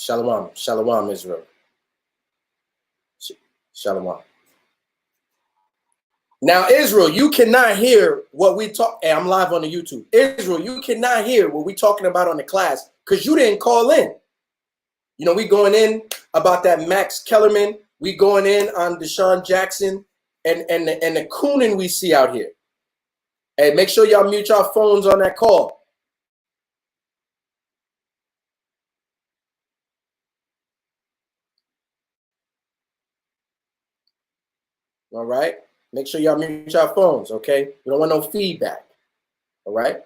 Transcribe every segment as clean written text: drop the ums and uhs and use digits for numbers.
Shalom. Shalom, Israel. Shalom. Now, Israel, you cannot hear what we talk. Hey, I'm live on the YouTube. Israel, you cannot hear what we talking about on the class because you didn't call in. You know, we going in about that Max Kellerman. We going in on Deshaun Jackson and the cooning we see out here. Hey, make sure y'all mute your phones on that call. All right. Make sure y'all mute your phones, okay? We don't want no feedback. All right.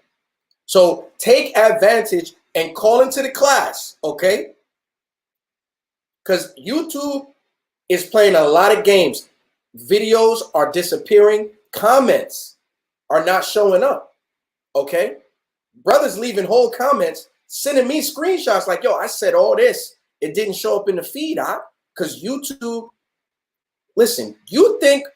So take advantage and call into the class, okay? Because YouTube is playing a lot of games. Videos are disappearing. Comments are not showing up, okay? Brothers leaving whole comments, sending me screenshots like, yo, I said all this. It didn't show up in the feed, because YouTube, listen, you think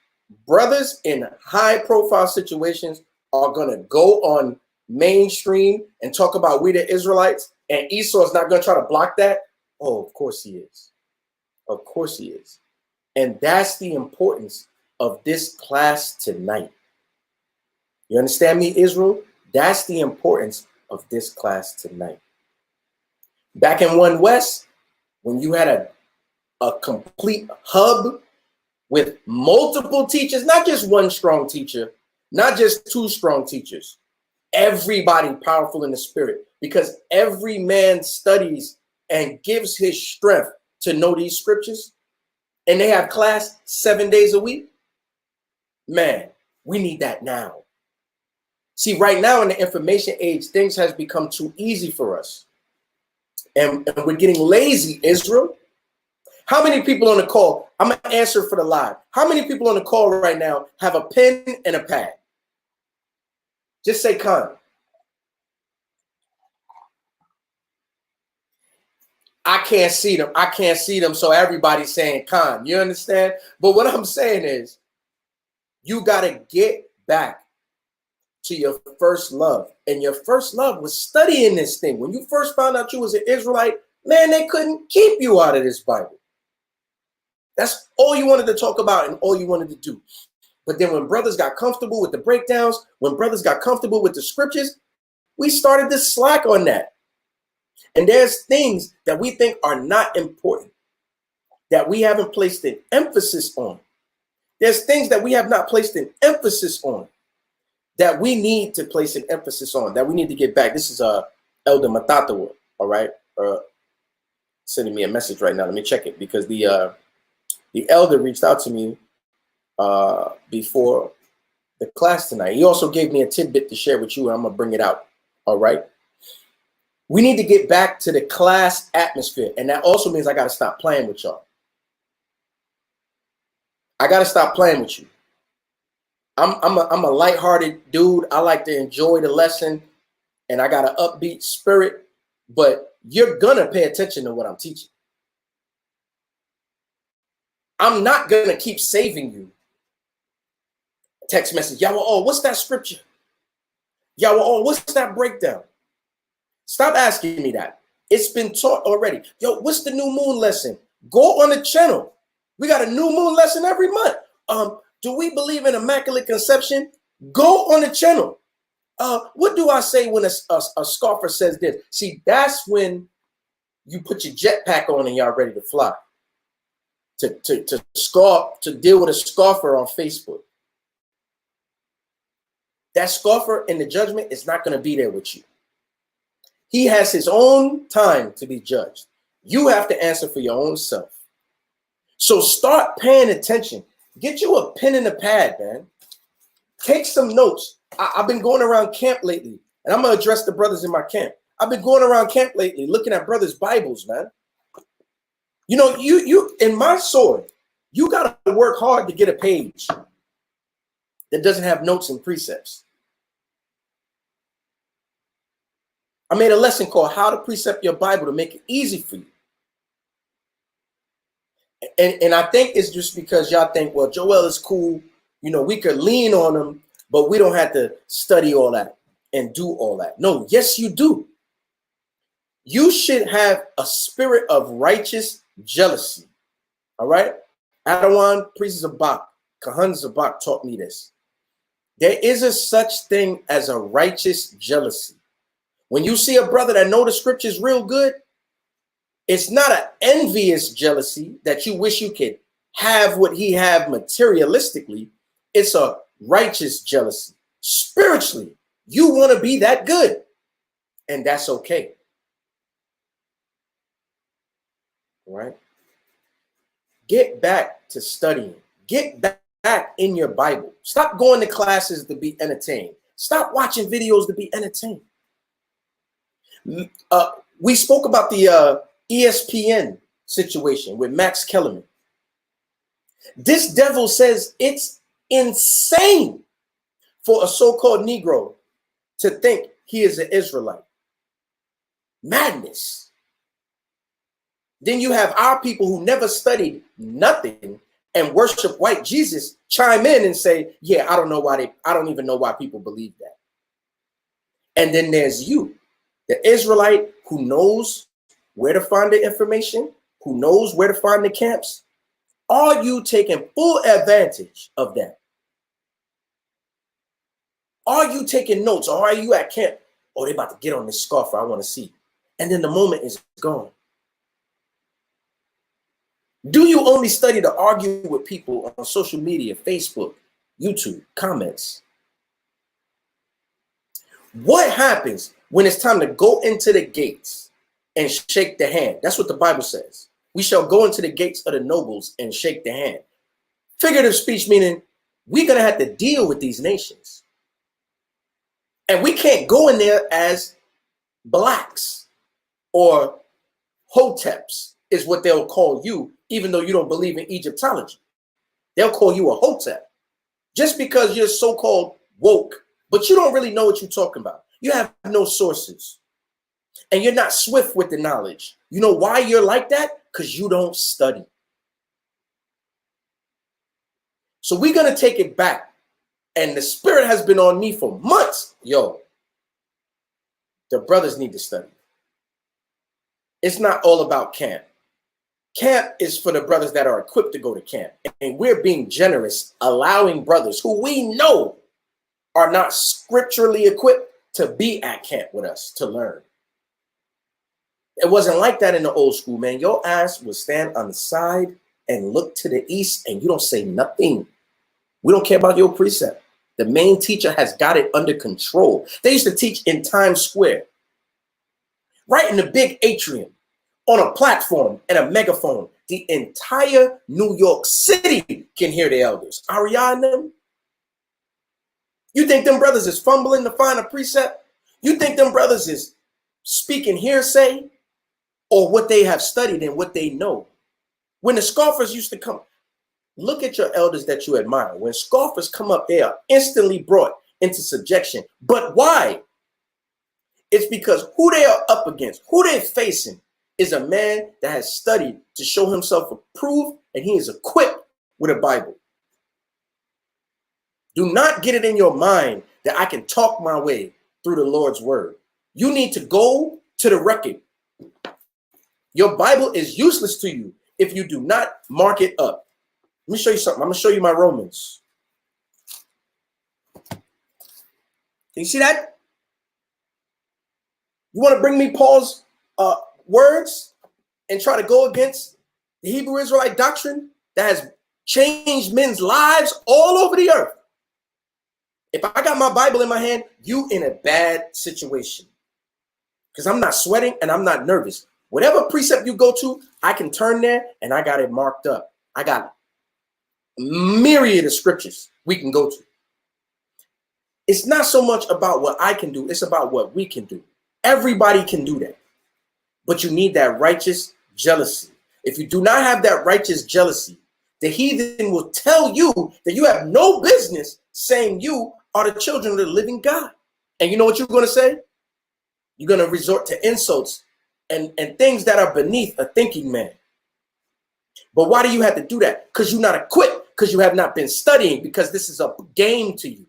brothers in high-profile situations are going to go on mainstream and talk about we the Israelites and Esau's not going to try to block that? Oh, of course he is. Of course he is. And that's the importance of this class tonight. You understand me, Israel? That's the importance of this class tonight. Back in One West, when you had a complete hub with multiple teachers, not just one strong teacher, not just two strong teachers, everybody powerful in the spirit, because every man studies and gives his strength to know these scriptures, and they have class 7 days a week. Man, we need that now. See, right now in the information age, things has become too easy for us. And we're getting lazy, Israel. How many people on the call? I'm going to answer for the live. How many people on the call right now have a pen and a pad? Just say Khan. I can't see them. I can't see them. So everybody's saying Khan. You understand? But what I'm saying is you got to get back to your first love. And your first love was studying this thing. When you first found out you was an Israelite, man, they couldn't keep you out of this Bible. That's all you wanted to talk about and all you wanted to do. But then when brothers got comfortable with the breakdowns, when brothers got comfortable with the scriptures, we started to slack on that. And there's things that we think are not important, that we haven't placed an emphasis on. There's things that we have not placed an emphasis on, that we need to place an emphasis on, that we need to get back. This is Elder Matatawa, all right? Sending me a message right now. Let me check it, because the elder reached out to me before the class tonight. He also gave me a tidbit to share with you, and I'm going to bring it out, all right? We need to get back to the class atmosphere, and that also means I got to stop playing with y'all. I got to stop playing with you. I'm a lighthearted dude. I like to enjoy the lesson, and I got an upbeat spirit, but you're going to pay attention to what I'm teaching. I'm not going to keep saving you. Text message, Yahweh, oh, what's that scripture? Yahweh, oh, what's that breakdown? Stop asking me that. It's been taught already. Yo, what's the new moon lesson? Go on the channel. We got a new moon lesson every month. Do we believe in immaculate conception? Go on the channel. What do I say when a scoffer says this? See, that's when you put your jetpack on and y'all ready to fly. To scoff, to deal with a scoffer on Facebook. That scoffer in the judgment is not going to be there with you. He has his own time to be judged. You have to answer for your own self. So start paying attention. Get you a pen and a pad, man. Take some notes. I've been going around camp lately, and I'm going to address the brothers in my camp. I've been going around camp lately looking at brothers' Bibles, man. You know, you in my sword, you got to work hard to get a page that doesn't have notes and precepts. I made a lesson called How to Precept Your Bible to Make It Easy for You. And I think it's just because y'all think, well, Joel is cool. You know, we could lean on him, but we don't have to study all that and do all that. No, yes, you do. You should have a spirit of righteous jealousy. All right? Adawan, priest Zabak, Kahan Zabak taught me this. There is a such thing as a righteous jealousy. When you see a brother that know the scriptures real good, it's not an envious jealousy that you wish you could have what he have materialistically. It's a righteous jealousy. Spiritually, you want to be that good, and that's okay. All right? Get back to studying. Get back in your Bible. Stop going to classes to be entertained. Stop watching videos to be entertained. We spoke about the ESPN situation with Max Kellerman. This devil says it's insane for a so-called Negro to think he is an Israelite. Madness. Then you have our people who never studied nothing and worship white Jesus chime in and say, yeah, I don't even know why people believe that. And then there's you, the Israelite who knows where to find the information, who knows where to find the camps. Are you taking full advantage of that? Are you taking notes, or are you at camp? Oh, they about to get on this scoffer, I want to see. And then the moment is gone. Do you only study to argue with people on social media, Facebook, YouTube, comments? What happens when it's time to go into the gates and shake the hand? That's what the Bible says. We shall go into the gates of the nobles and shake the hand. Figurative speech meaning we're going to have to deal with these nations. And we can't go in there as blacks or hoteps is what they'll call you, even though you don't believe in Egyptology. They'll call you a hotep just because you're so-called woke, but you don't really know what you're talking about. You have no sources and you're not swift with the knowledge. You know why you're like that? Because you don't study. So we're going to take it back. And the spirit has been on me for months. Yo, the brothers need to study. It's not all about camp. Camp is for the brothers that are equipped to go to camp. And we're being generous, allowing brothers who we know are not scripturally equipped to be at camp with us to learn. It wasn't like that in the old school, man. Your ass would stand on the side and look to the east and you don't say nothing. We don't care about your precept. The main teacher has got it under control. They used to teach in Times Square, right in the big atrium, on a platform and a megaphone. The entire New York City can hear the elders. Ariana and them. You think them brothers is fumbling to find a precept? You think them brothers is speaking hearsay or what they have studied and what they know? When the scoffers used to come, look at your elders that you admire. When scoffers come up, they are instantly brought into subjection. But why? It's because who they are up against, who they're facing, is a man that has studied to show himself approved, and he is equipped with a Bible. Do not get it in your mind that I can talk my way through the Lord's word. You need to go to the record. Your Bible is useless to you if you do not mark it up. Let me show you something. I'm going to show you my Romans. Can you see that? You want to bring me Paul's words and try to go against the Hebrew Israelite doctrine that has changed men's lives all over the earth? If I got my Bible in my hand, you in a bad situation. Because I'm not sweating and I'm not nervous. Whatever precept you go to, I can turn there and I got it marked up. I got myriad of scriptures we can go to. It's not so much about what I can do. It's about what we can do. Everybody can do that. But you need that righteous jealousy. If you do not have that righteous jealousy, the heathen will tell you that you have no business saying you are the children of the living God. And you know what you're going to say? You're going to resort to insults and things that are beneath a thinking man. But why do you have to do that? Because you're not equipped, because you have not been studying, because this is a game to you.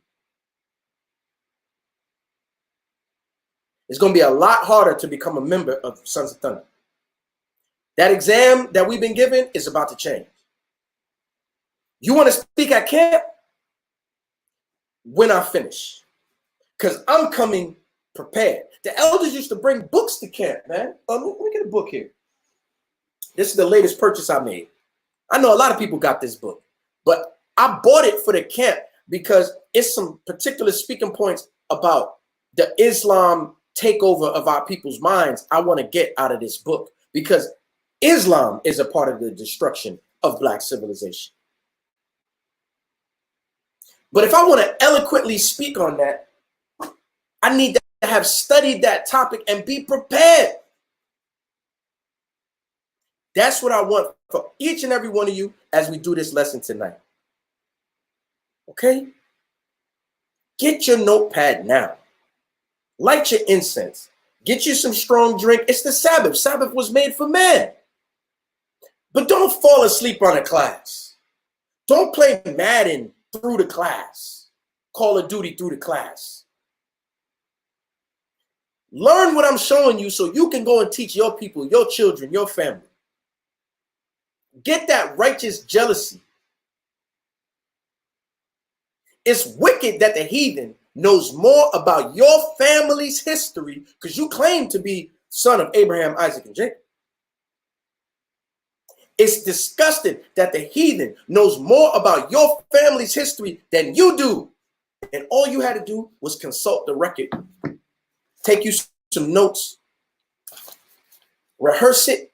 It's going to be a lot harder to become a member of Sons of Thunder. That exam that we've been given is about to change. You want to speak at camp? When I finish. Because I'm coming prepared. The elders used to bring books to camp, man. Let me get a book here. This is the latest purchase I made. I know a lot of people got this book, but I bought it for the camp because it's some particular speaking points about the Islam takeover of our people's minds I want to get out of this book, because Islam is a part of the destruction of Black civilization. But if I want to eloquently speak on that, I need to have studied that topic and be prepared. That's what I want for each and every one of you as we do this lesson tonight. Okay? Get your notepad now. Light your incense. Get you some strong drink. It's the Sabbath. Sabbath was made for man. But don't fall asleep on a class. Don't play Madden through the class. Call of Duty through the class. Learn what I'm showing you so you can go and teach your people, your children, your family. Get that righteous jealousy. It's wicked that the heathen knows more about your family's history because you claim to be son of Abraham, Isaac, and Jacob. It's disgusting that the heathen knows more about your family's history than you do. And all you had to do was consult the record, take you some notes, rehearse it.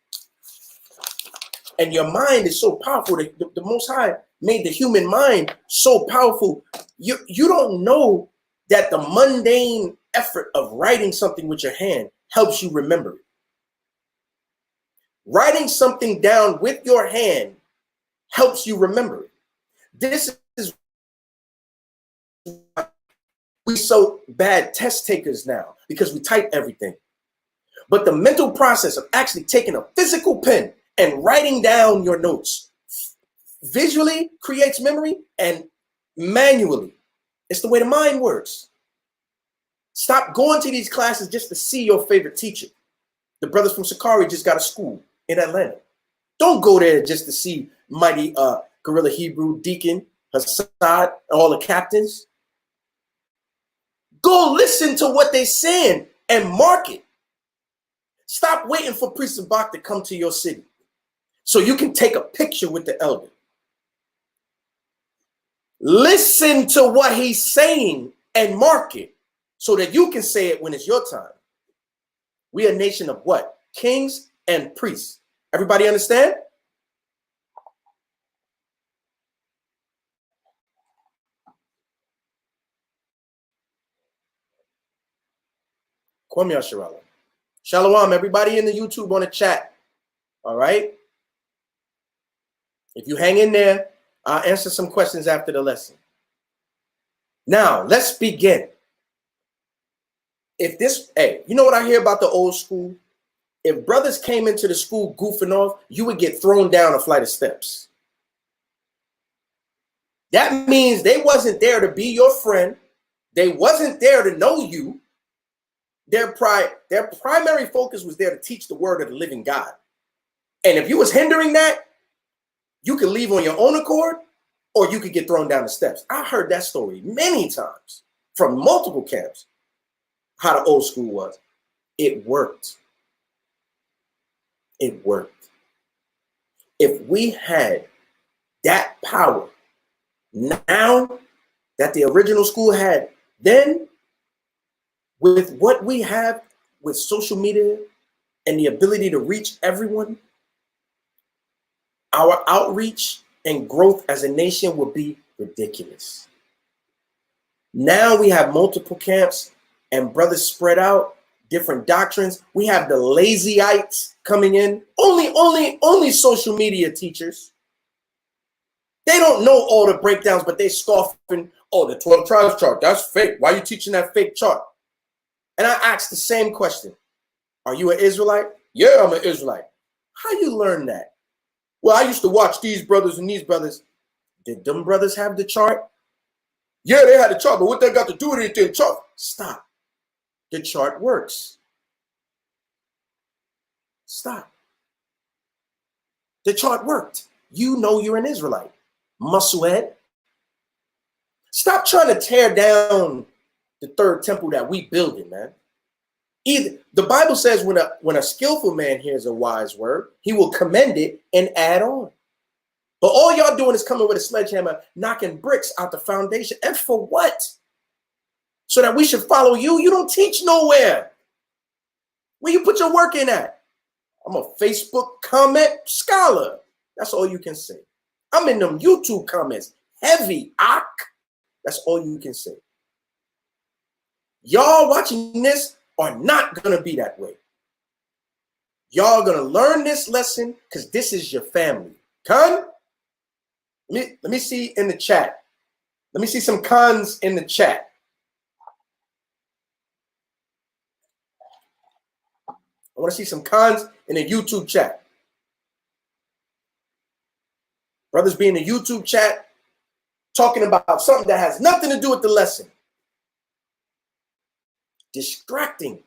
And your mind is so powerful. The Most High made the human mind so powerful. You don't know that the mundane effort of writing something with your hand helps you remember it. Writing something down with your hand helps you remember it. This is why we're so bad test takers now, because we type everything. But the mental process of actually taking a physical pen and writing down your notes visually creates memory, and manually, it's the way the mind works. Stop going to these classes just to see your favorite teacher. The brothers from Sakari just got a school in Atlanta. Don't go there just to see mighty Gorilla Hebrew, Deacon, Hassad, and all the captains. Go listen to what they're saying and mark it. Stop waiting for Priest and Bach to come to your city so you can take a picture with the elder. Listen to what he's saying and mark it so that you can say it when it's your time. We are a nation of what? Kings and priests. Everybody understand? Kwame Asherallah. Shalom, everybody in the YouTube on the chat. All right? If you hang in there, I'll answer some questions after the lesson. Now, let's begin. Hey, you know what I hear about the old school? If brothers came into the school goofing off, you would get thrown down a flight of steps. That means they wasn't there to be your friend. They wasn't there to know you. Their primary focus was there to teach the word of the living God. And if you was hindering that, you could leave on your own accord, or you could get thrown down the steps. I heard that story many times from multiple camps, how the old school was. It worked. It worked. If we had that power now that the original school had then, with what we have with social media and the ability to reach everyone, our outreach and growth as a nation would be ridiculous. Now we have multiple camps and brothers spread out, different doctrines. We have the lazyites coming in, only social media teachers. They don't know all the breakdowns, but they scoffing, oh, the 12 tribes chart, that's fake. Why are you teaching that fake chart? And I asked the same question. Are you an Israelite? Yeah, I'm an Israelite. How you learn that? Well, I used to watch these brothers and these brothers. Did them brothers have the chart? Yeah, they had the chart, but what they got to do with anything? Chart. Stop. The chart works. Stop. The chart worked. You know you're an Israelite. Musclehead. Stop trying to tear down the third temple that we building, man. Either the Bible says when a skillful man hears a wise word, he will commend it and add on. But all y'all doing is coming with a sledgehammer, knocking bricks out the foundation. And for what? So that we should follow you? You don't teach nowhere. Where you put your work in at? I'm a Facebook comment scholar. That's all you can say. I'm in them YouTube comments. Heavy, that's all you can say. Y'all watching this are not going to be that way. Y'all going to learn this lesson because this is your family. Con? Let me see in the chat. Let me see some cons in the chat. I want to see some cons in the YouTube chat. Brothers be in the YouTube chat talking about something that has nothing to do with the lesson. Distracting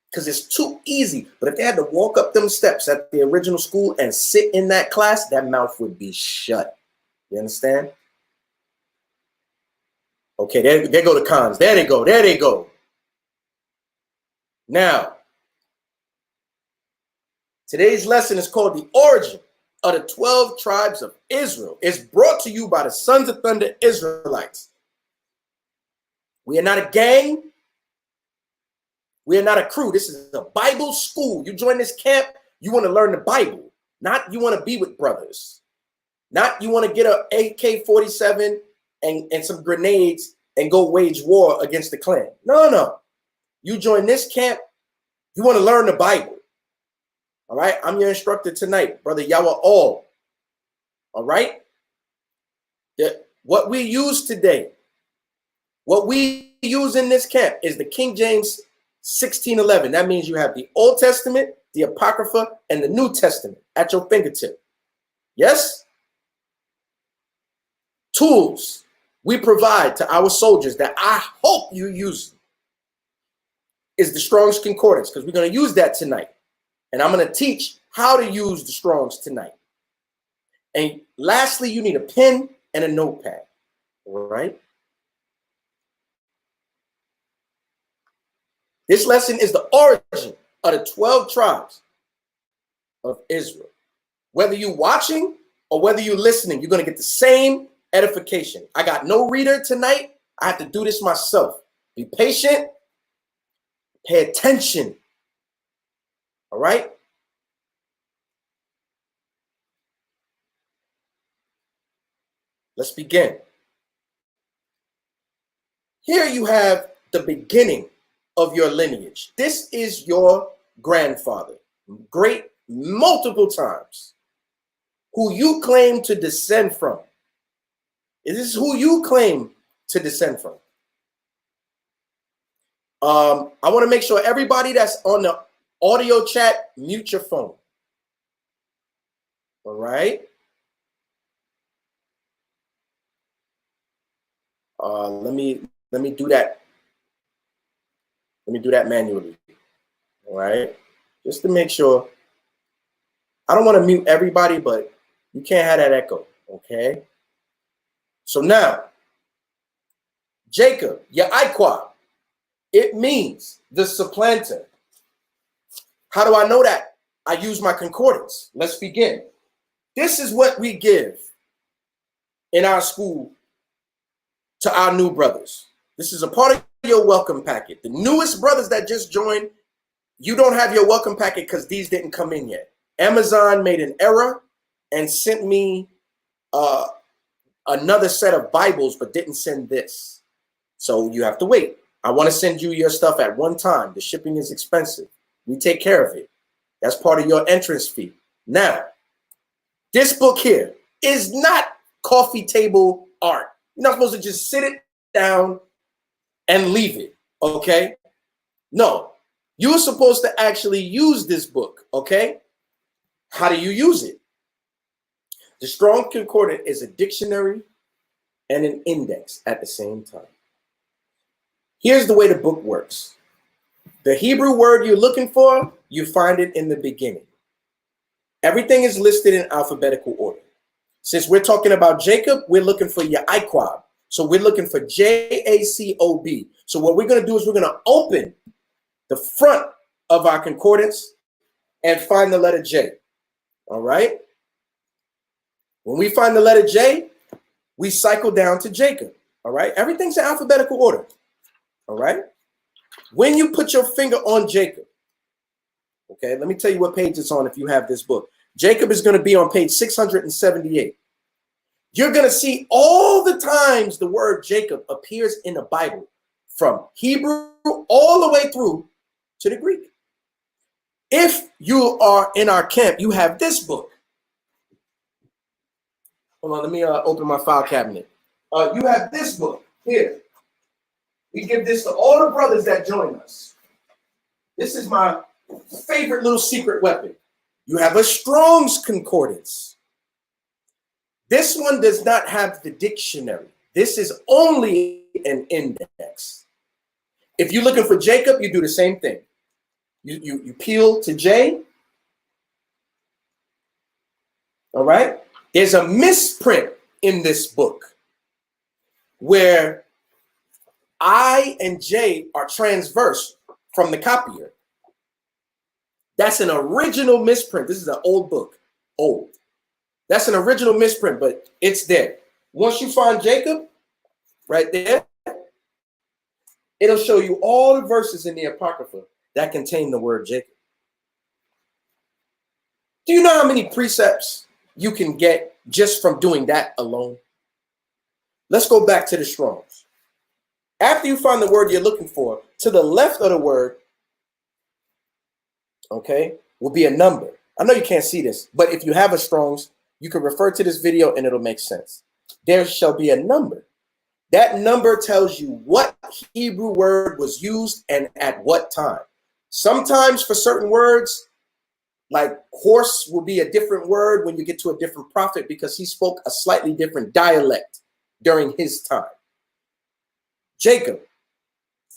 because it's too easy. But if they had to walk up them steps at the original school and sit in that class, that mouth would be shut. You understand? Okay, there go the cons. There they go. There they go. Now, today's lesson is called The Origin of the 12 Tribes of Israel. It's brought to you by the Sons of Thunder Israelites. We are not a gang. We are not a crew. This is a Bible school. You join this camp, you want to learn the Bible. Not you want to be with brothers. Not you want to get an AK-47 and some grenades and go wage war against the Klan. No. You join this camp, you want to learn the Bible. All right? I'm your instructor tonight, Brother Yahweh All. All right? What we use today, what we use in this camp is the King James 1611. That means you have the Old Testament, the Apocrypha, and the New Testament at your fingertip. Yes? Tools we provide to our soldiers that I hope you use is the Strong's Concordance, because we're going to use that tonight. And I'm going to teach how to use the Strong's tonight. And lastly, you need a pen and a notepad. All right? This lesson is the origin of the 12 tribes of Israel. Whether you're watching or whether you're listening, you're going to get the same edification. I got no reader tonight. I have to do this myself. Be patient. Pay attention. All right? Let's begin. Here you have the beginning of your lineage. This is your grandfather, great multiple times, who you claim to descend from. This is who you claim to descend from. I want to make sure everybody that's on the audio chat, mute your phone. All right. Let me do that. Let me do that manually. All right. Just to make sure. I don't want to mute everybody, but you can't have that echo. Okay. So now, Jacob, Ya'ikwa, it means the supplanter. How do I know that? I use my concordance. Let's begin. This is what we give in our school to our new brothers. This is a part of your welcome packet. The newest brothers that just joined, you don't have your welcome packet because these didn't come in yet. Amazon made an error and sent me another set of Bibles, but didn't send this. So you have to wait. I want to send you your stuff at one time. The shipping is expensive. We take care of it. That's part of your entrance fee. Now, this book here is not coffee table art. You're not supposed to just sit it down and leave it, okay? No, you're supposed to actually use this book, okay? How do you use it? The Strong Concordance is a dictionary and an index at the same time. Here's the way the book works. The Hebrew word you're looking for, you find it in the beginning. Everything is listed in alphabetical order. Since we're talking about Jacob, we're looking for Yaquab. So we're looking for Jacob. So what we're going to do is we're going to open the front of our concordance and find the letter J. All right? When we find the letter J, we cycle down to Jacob. All right? Everything's in alphabetical order. All right? When you put your finger on Jacob, okay, let me tell you what page it's on if you have this book. Jacob is going to be on page 678. You're going to see all the times the word Jacob appears in the Bible, from Hebrew all the way through to the Greek. If you are in our camp, you have this book. Hold on, let me open my file cabinet. You have this book here. We give this to all the brothers that join us. This is my favorite little secret weapon. You have a Strong's Concordance. This one does not have the dictionary. This is only an index. If you're looking for Jacob, you do the same thing. You peel to J. All right? There's a misprint in this book where I and J are transverse from the copier. That's an original misprint. This is an old book. Old. That's an original misprint, but it's there. Once you find Jacob, right there, it'll show you all the verses in the Apocrypha that contain the word Jacob. Do you know how many precepts you can get just from doing that alone? Let's go back to the Strong's. After you find the word you're looking for, to the left of the word, okay, will be a number. I know you can't see this, but if you have a Strong's, you can refer to this video and it'll make sense. There shall be a number. That number tells you what Hebrew word was used and at what time. Sometimes for certain words, like horse will be a different word when you get to a different prophet because he spoke a slightly different dialect during his time. Jacob,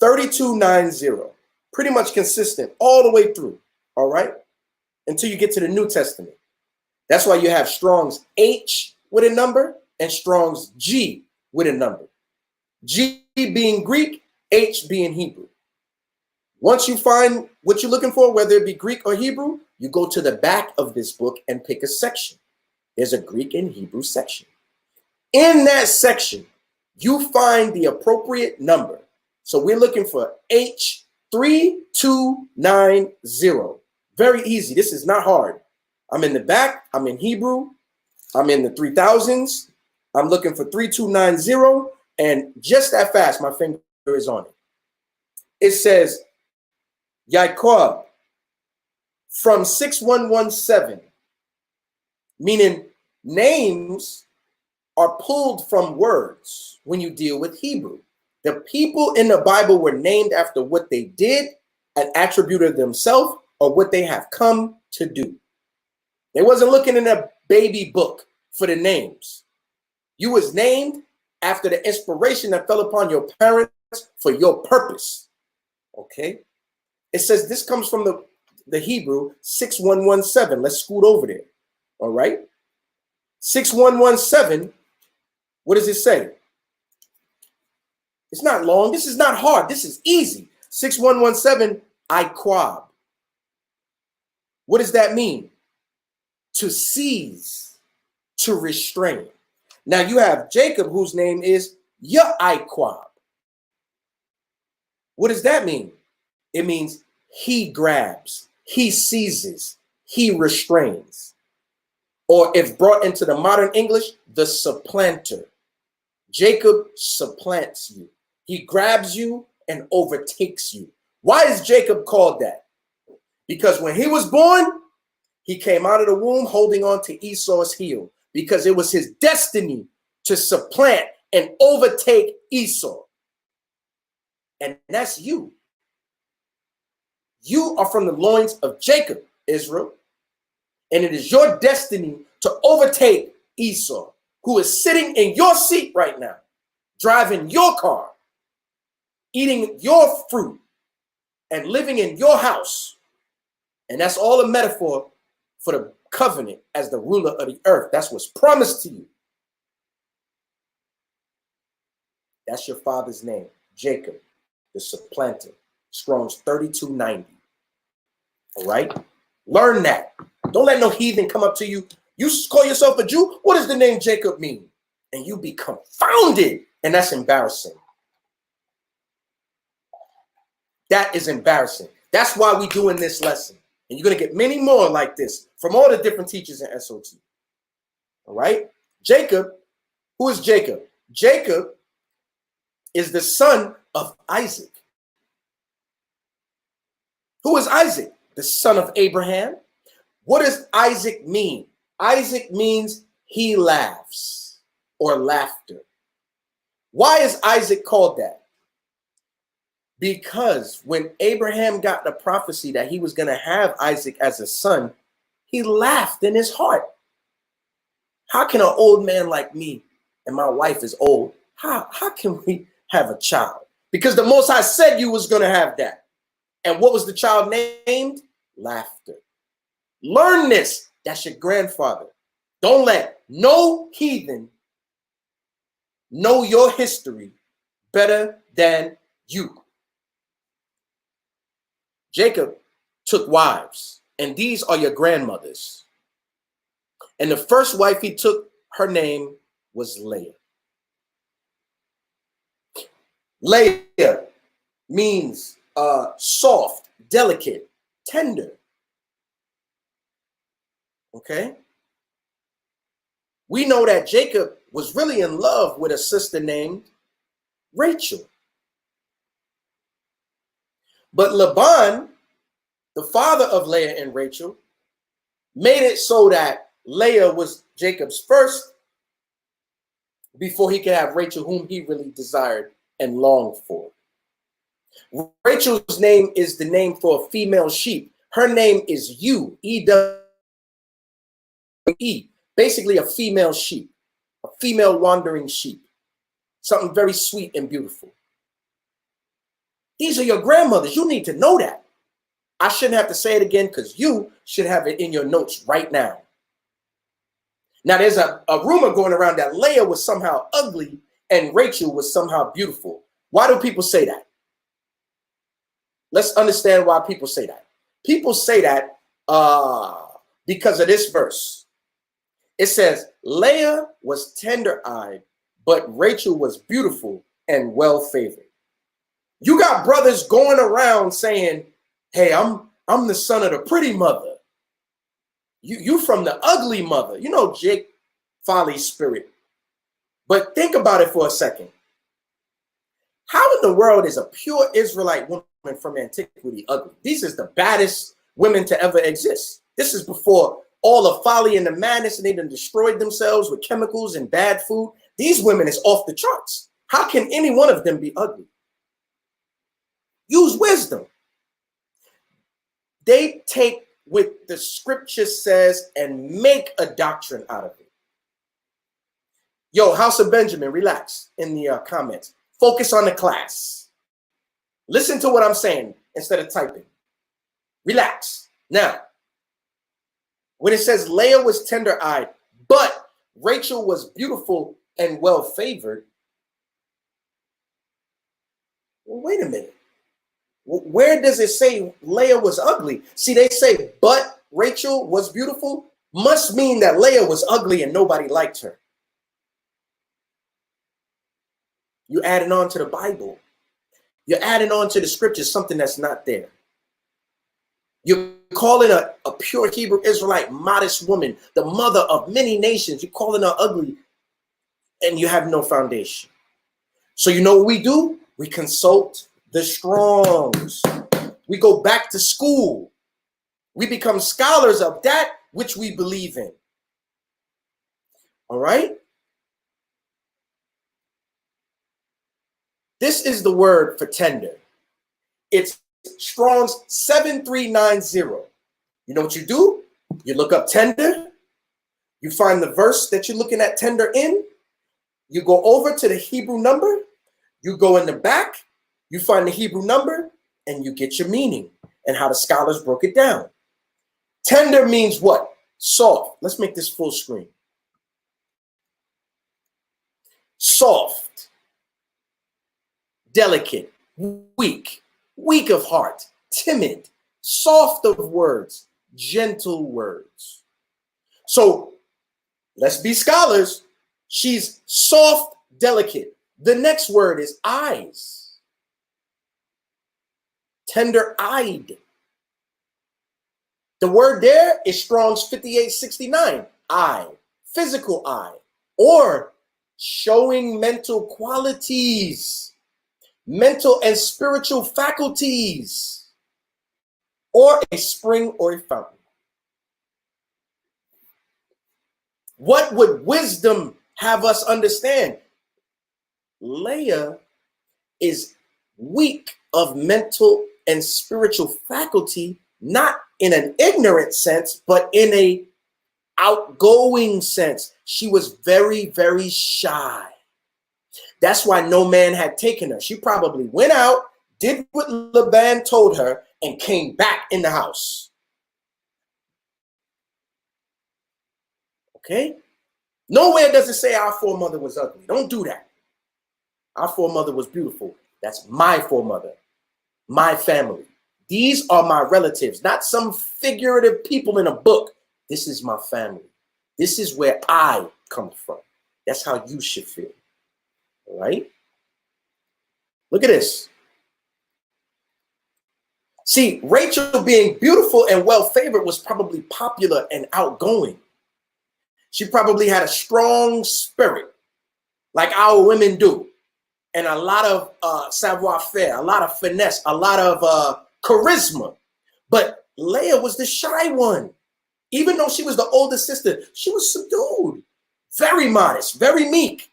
3290, pretty much consistent all the way through, all right, until you get to the New Testament. That's why you have Strong's H with a number and Strong's G with a number. G being Greek, H being Hebrew. Once you find what you're looking for, whether it be Greek or Hebrew, you go to the back of this book and pick a section. There's a Greek and Hebrew section. In that section, you find the appropriate number. So we're looking for H3290. Very easy. This is not hard. I'm in the back. I'm in Hebrew. I'm in the 3000s. I'm looking for 3290. And just that fast, my finger is on it. It says, Yaquab from 6117, meaning names are pulled from words when you deal with Hebrew. The people in the Bible were named after what they did, an attribute of themselves, or what they have come to do. They wasn't looking in a baby book for the names. You was named after the inspiration that fell upon your parents for your purpose. Okay? It says this comes from the Hebrew 6117. Let's scoot over there. All right? 6117, what does it say? It's not long. This is not hard. This is easy. 6117, Iquab. What does that mean? To seize, to restrain. Now you have Jacob, whose name is Yaquab. What does that mean? It means he grabs, he seizes, he restrains. Or if brought into the modern English, the supplanter. Jacob supplants you. He grabs you and overtakes you. Why is Jacob called that? Because when he was born, he came out of the womb holding on to Esau's heel because it was his destiny to supplant and overtake Esau. And that's you. You are from the loins of Jacob, Israel. And it is your destiny to overtake Esau, who is sitting in your seat right now, driving your car, eating your fruit, and living in your house. And that's all a metaphor for the covenant as the ruler of the earth. That's what's promised to you. That's your father's name, Jacob, the supplanter. Strong's 3290. All right? Learn that. Don't let no heathen come up to you. You call yourself a Jew? What does the name Jacob mean? And you be confounded. And that's embarrassing. That is embarrassing. That's why we're doing this lesson. And you're going to get many more like this from all the different teachers in SOT. All right? Jacob, who is Jacob? Jacob is the son of Isaac. Who is Isaac? The son of Abraham. What does Isaac mean? Isaac means he laughs or laughter. Why is Isaac called that? Because when Abraham got the prophecy that he was going to have Isaac as a son, he laughed in his heart. How can an old man like me, and my wife is old, how can we have a child? Because the Most High said you was going to have that. And what was the child named? Laughter. Learn this. That's your grandfather. Don't let no heathen know your history better than you. Jacob took wives, and these are your grandmothers. And the first wife he took, her name was Leah. Leah means soft, delicate, tender. Okay? We know that Jacob was really in love with a sister named Rachel. But Laban, the father of Leah and Rachel, made it so that Leah was Jacob's first before he could have Rachel, whom he really desired and longed for. Rachel's name is the name for a female sheep. Her name is Ewe, E-W-E, basically a female sheep, a female wandering sheep, something very sweet and beautiful. These are your grandmothers. You need to know that. I shouldn't have to say it again because you should have it in your notes right now. Now, there's a rumor going around that Leah was somehow ugly and Rachel was somehow beautiful. Why do people say that? Let's understand why people say that. People say that because of this verse. It says, Leah was tender-eyed, but Rachel was beautiful and well-favored. You got brothers going around saying, hey, I'm the son of the pretty mother. You from the ugly mother. You know Jake Folly's spirit. But think about it for a second. How in the world is a pure Israelite woman from antiquity ugly? These is the baddest women to ever exist. This is before all the folly and the madness, and they done destroyed themselves with chemicals and bad food. These women is off the charts. How can any one of them be ugly? Use wisdom. They take what the scripture says and make a doctrine out of it. Yo, House of Benjamin, relax in the comments. Focus on the class. Listen to what I'm saying instead of typing. Relax. Now, when it says Leah was tender-eyed, but Rachel was beautiful and well-favored, well, wait a minute. Where does it say Leah was ugly? See, they say, but Rachel was beautiful, must mean that Leah was ugly and nobody liked her. You adding on to the Bible. You're adding on to the scriptures something that's not there. You're calling a pure Hebrew Israelite modest woman, the mother of many nations. You're calling her ugly and you have no foundation. So you know what we do? We consult the Strongs. We go back to school. We become scholars of that which we believe in. All right? This is the word for tender. It's Strong's 7390. You know what you do? You look up tender. You find the verse that you're looking at tender in. You go over to the Hebrew number. You go in the back. You find the Hebrew number. and you get your meaning and how the scholars broke it down. Tender means what? Soft. Let's make this full screen. Soft, delicate, weak, weak of heart, timid, soft of words, gentle words. So let's be scholars. She's soft, delicate. The next word is eyes. Tender-eyed. The word there is Strong's 5869. Eye, physical eye, or showing mental qualities, mental and spiritual faculties, or a spring or a fountain. What would wisdom have us understand? Leah is weak of mental and spiritual faculty, not in an ignorant sense, but in a outgoing sense. She was very, very shy. That's why no man had taken her. She probably went out, did what Laban told her, and came back in the house. Okay? Nowhere does it say our foremother was ugly. Don't do that. Our foremother was beautiful. That's my foremother, my family. These are my relatives, not some figurative people in a book. This is my family. This is where I come from. That's how you should feel. All right? Look at this. See, Rachel being beautiful and well-favored was probably popular and outgoing. She probably had a strong spirit, like our women do, and a lot of savoir-faire, a lot of finesse, a lot of charisma. But Leah was the shy one. Even though she was the older sister, she was subdued, very modest, very meek.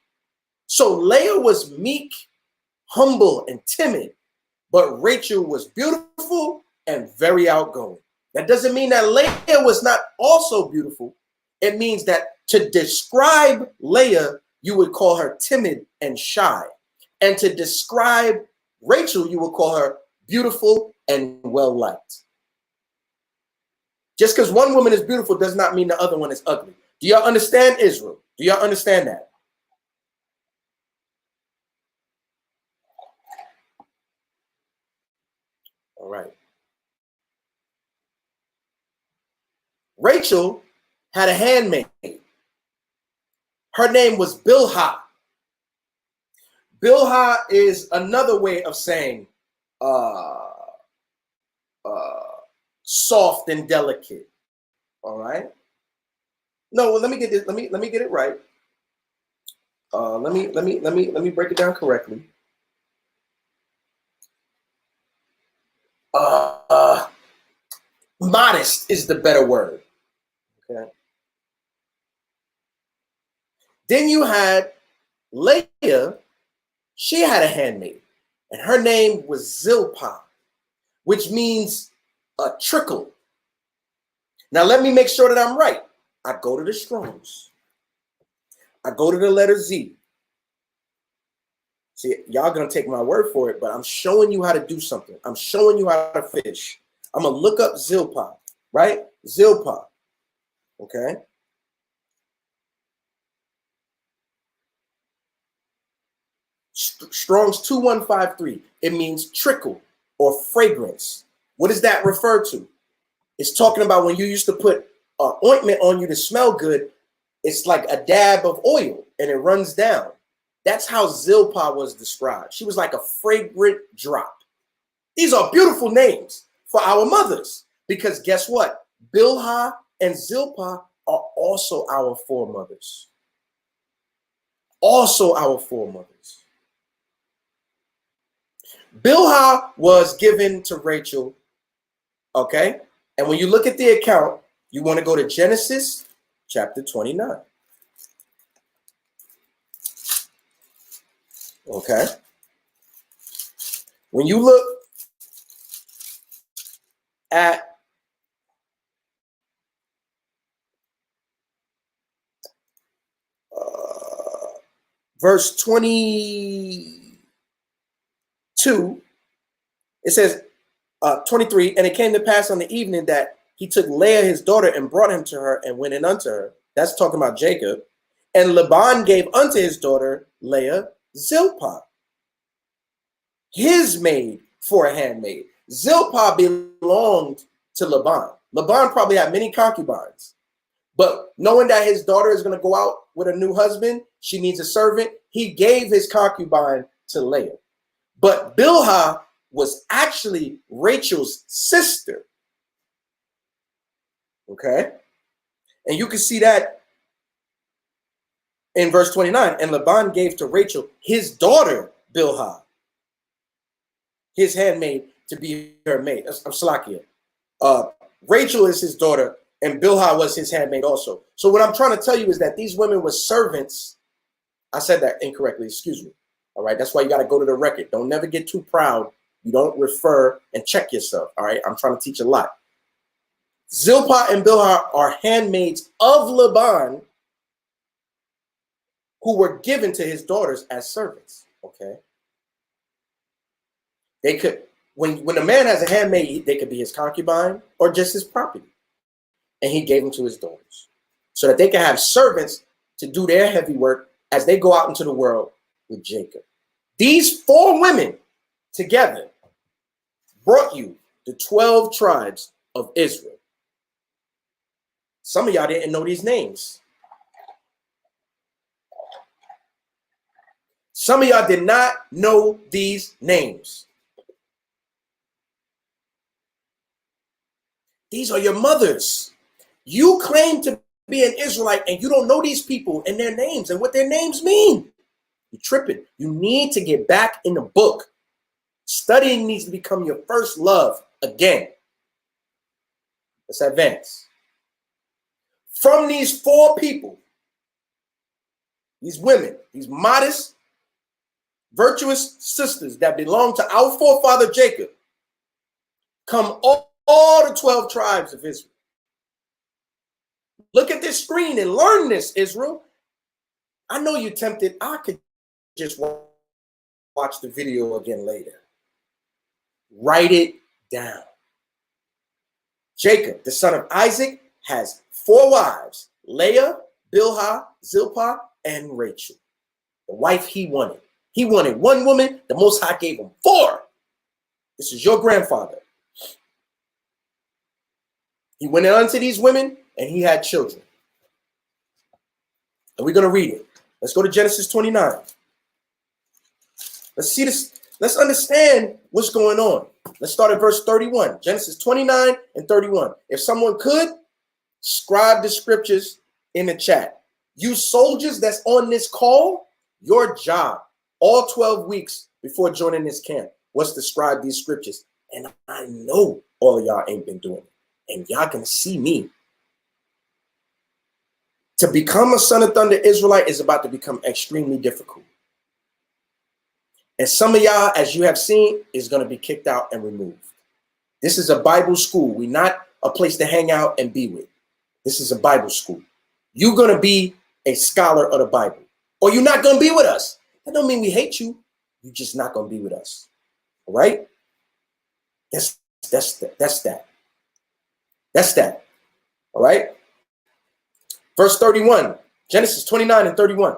So Leah was meek, humble, and timid, but Rachel was beautiful and very outgoing. That doesn't mean that Leah was not also beautiful. It means that to describe Leah, you would call her timid and shy. And to describe Rachel, you would call her beautiful and well-liked. Just because one woman is beautiful does not mean the other one is ugly. Do y'all understand, Israel? Do y'all understand that? All right. Rachel had a handmaid. Her name was Bilhah. Bilhah is another way of saying soft and delicate. All right. No, well, let me get this. Let me get it right. Let me break it down correctly. Modest is the better word. Okay. Then you had Leah. She had a handmaid, and her name was Zilpah, which means a trickle. Now let me make sure that I'm right. I go to the Strong's. I go to the letter Z. See, y'all gonna take my word for it, but I'm showing you how to do something. I'm showing you how to fish. I'm gonna look up Zilpah, right? Zilpah, okay? Strong's 2153. It means trickle or fragrance. What does that refer to? It's talking about when you used to put ointment on you to smell good. It's like a dab of oil and it runs down. That's how Zilpah was described. She was like a fragrant drop. These are beautiful names for our mothers because guess what? Bilhah and Zilpah are also our foremothers. Also our foremothers. Bilhah was given to Rachel, okay? And when you look at the account, you want to go to Genesis chapter 29. Okay? When you look at verse 22, it says, 23, and it came to pass on the evening that he took Leah his daughter and brought him to her and went in unto her. That's talking about Jacob. And Laban gave unto his daughter Leah Zilpah, his maid, for a handmaid. Zilpah belonged to Laban. Laban probably had many concubines, but knowing that his daughter is going to go out with a new husband, she needs a servant, he gave his concubine to Leah. But Bilhah was actually Rachel's sister. Okay? And you can see that in verse 29. And Laban gave to Rachel his daughter Bilhah, his handmaid, to be her maid. I'm Slakia. Rachel is his daughter, and Bilhah was his handmaid also. So what I'm trying to tell you is that these women were servants. I said that incorrectly, excuse me. All right, that's why you got to go to the record. Don't never get too proud. You don't refer and check yourself. All right, I'm trying to teach a lot. Zilpah and Bilhah are handmaids of Laban who were given to his daughters as servants. Okay. They could, when a man has a handmaid, they could be his concubine or just his property. And he gave them to his daughters so that they can have servants to do their heavy work as they go out into the world with Jacob. These 4 women together brought you the 12 tribes of Israel. Some of y'all didn't know these names. Some of y'all did not know these names. These are your mothers. You claim to be an Israelite and you don't know these people and their names and what their names mean. You're tripping. You need to get back in the book. Studying needs to become your first love again. Let's advance. From these 4 people, these women, these modest, virtuous sisters that belong to our forefather Jacob, come all the 12 tribes of Israel. Look at this screen and learn this, Israel. I know you're tempted. I could just watch the video again later. Write it down. Jacob, the son of Isaac, has 4 wives: Leah, Bilhah, Zilpah, and Rachel. The wife he wanted. He wanted 1 woman. The Most High gave him 4. This is your grandfather. He went unto these women and he had children. And we're going to read it. Let's go to Genesis 29. Let's see this. Let's understand what's going on. Let's start at verse 31. Genesis 29 and 31. If someone could, scribe the scriptures in the chat. You soldiers that's on this call, your job all 12 weeks before joining this camp was to scribe these scriptures. And I know all of y'all ain't been doing it. And y'all can see me. To become a Son of Thunder Israelite is about to become extremely difficult. And some of y'all, as you have seen, is going to be kicked out and removed. This is a Bible school. We're not a place to hang out and be with. This is a Bible school. You're going to be a scholar of the Bible. Or you're not going to be with us. That don't mean we hate you. You're just not going to be with us. All right? That's that. All right? Verse 31, Genesis 29 and 31.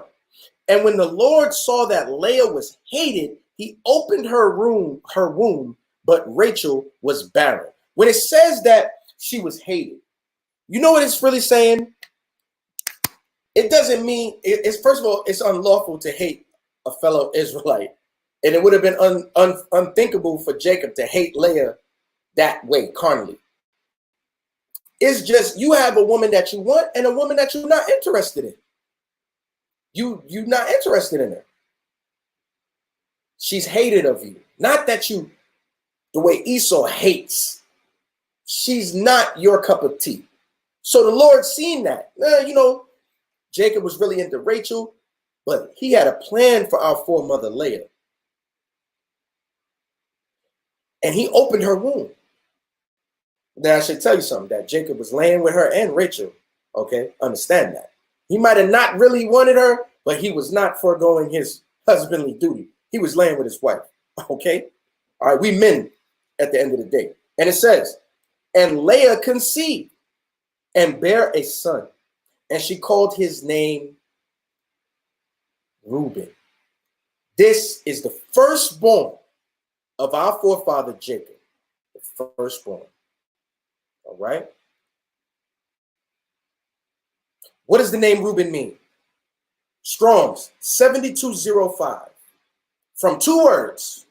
And when the Lord saw that Leah was hated, he opened her womb, but Rachel was barren. When it says that she was hated, you know what it's really saying? It doesn't mean, it's first of all, it's unlawful to hate a fellow Israelite. And it would have been unthinkable for Jacob to hate Leah that way, carnally. It's just you have a woman that you want and a woman that you're not interested in. You're not interested in her. She's hated of you. Not that you, the way Esau hates. She's not your cup of tea. So the Lord seen that. Jacob was really into Rachel, but he had a plan for our foremother Leah. And he opened her womb. Now I should tell you something, that Jacob was laying with her and Rachel. Okay, understand that. He might have not really wanted her, but he was not foregoing his husbandly duty. He was laying with his wife. Okay, all right, we men, at the end of the day. And it says, and Leah conceived and bare a son, and she called his name Reuben. This is the firstborn of our forefather Jacob, the firstborn. All right. What does the name Reuben mean? Strong's 7205. From two words,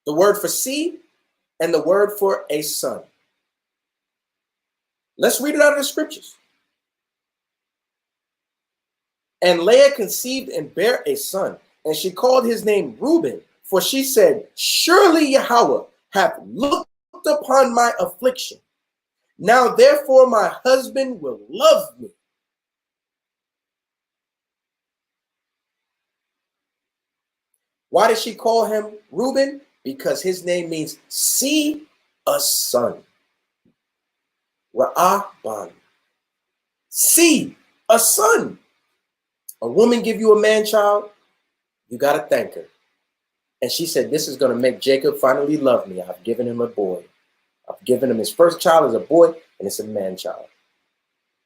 the word for seed and the word for a son. Let's read it out of the scriptures. And Leah conceived and bare a son, and she called his name Reuben, for she said, surely Yahweh hath looked upon my affliction. Now therefore my husband will love me. Why did she call him Reuben? Because his name means see a son. Ra'aban. See a son. A woman give you a man child, you got to thank her. And she said, this is going to make Jacob finally love me. I've given him a boy. I've given him his first child as a boy, and it's a man child.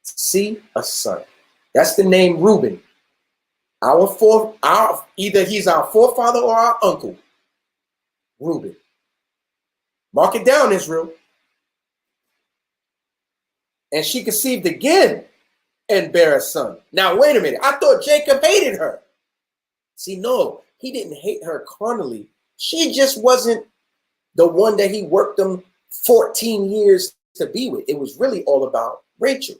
See a son. That's the name Reuben. Either he's our forefather or our uncle. Reuben. Mark it down, Israel. And she conceived again and bare a son. Now, wait a minute. I thought Jacob hated her. See, no, he didn't hate her carnally. She just wasn't the one that he worked them 14 years to be with. It was really all about Rachel.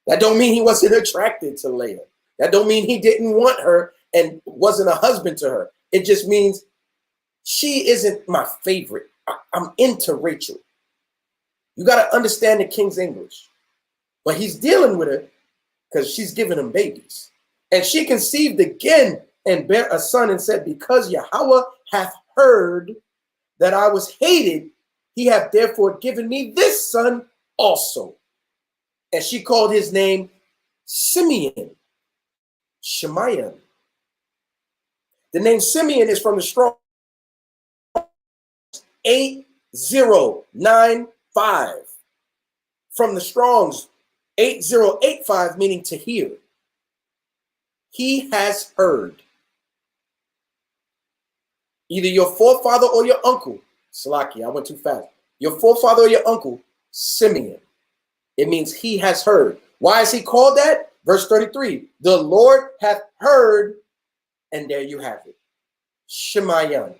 That don't mean he wasn't attracted to Leah. That don't mean he didn't want her and wasn't a husband to her. It just means she isn't my favorite. I'm into Rachel. You got to understand the King's English. But he's dealing with her because she's giving him babies. And she conceived again and bare a son and said, because Yahweh hath heard that I was hated, he hath therefore given me this son also. And she called his name Simeon. Shemayan. The name Simeon is from the Strong 8095. From the Strong's 8085, meaning to hear. He has heard. Either your forefather or your uncle, Salaki, I went too fast. Your forefather or your uncle, Simeon. It means he has heard. Why is he called that? Verse 33, the Lord hath heard, and there you have it. Shemayan,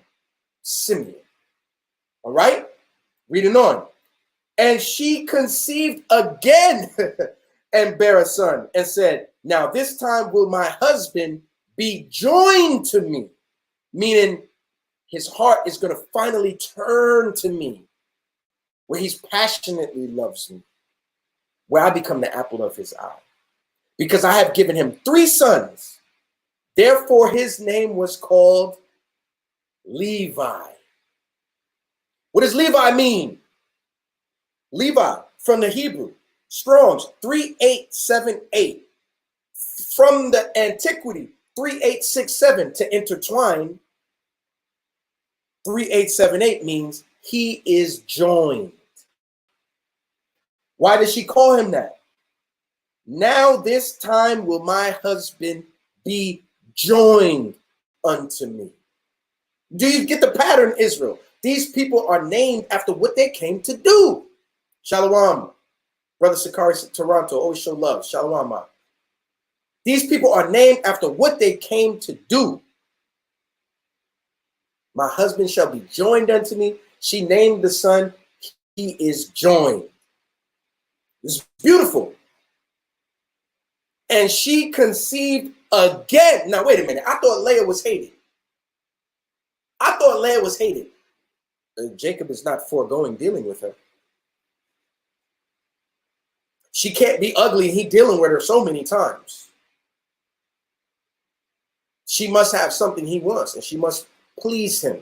Simeon. All right? Reading on. And she conceived again and bare a son and said, now this time will my husband be joined to me, meaning his heart is going to finally turn to me, where he's passionately loves me, where I become the apple of his eye. Because I have given him 3 sons. Therefore his name was called Levi. What does Levi mean? Levi, from the Hebrew, Strong's 3878. From the antiquity, 3867, to intertwine. 3878 means he is joined. Why does she call him that? Now this time will my husband be joined unto me. Do you get the pattern, Israel? These people are named after what they came to do. Shalom, Brother Sakari Toronto, always show love. Shalom, ma. These people are named after what they came to do. My husband shall be joined unto me. She named the son, he is joined. It's beautiful. And she conceived again. Now, wait a minute. I thought Leah was hated. Jacob is not foregoing dealing with her. She can't be ugly. He dealing with her so many times. She must have something he wants, and she must please him.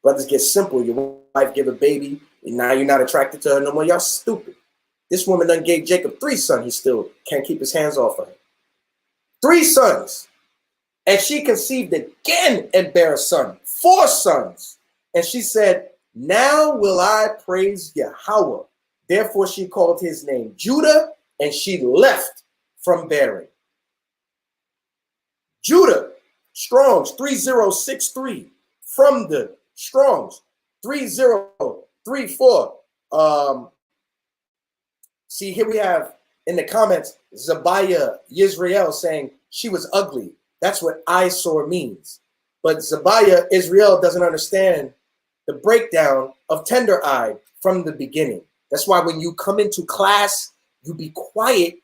Brothers get simple. Your wife give a baby, and now you're not attracted to her no more. Y'all stupid. This woman done gave Jacob 3 sons. He still can't keep his hands off of her. 3 sons. And she conceived again and bare a son, 4 sons. And she said, now will I praise Yahweh. Therefore she called his name Judah, and she left from bearing. Judah, Strong's 3063, from the Strong's 3034. See, here we have in the comments, Zabiah Yisrael saying she was ugly. That's what eyesore means. But Zabiah Israel doesn't understand the breakdown of tender-eyed from the beginning. That's why when you come into class, you be quiet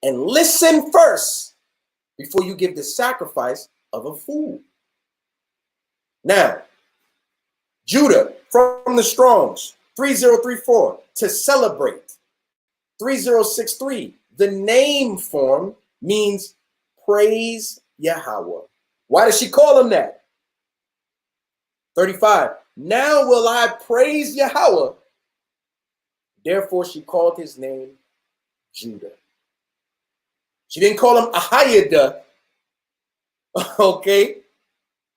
and listen first before you give the sacrifice of a fool. Now, Judah from the Strongs, 3034, to celebrate. 3063, the name form means praise Yahweh. Why does she call him that? 35, now will I praise Yahweh. Therefore she called his name Judah. She didn't call him Ahiyada. Okay?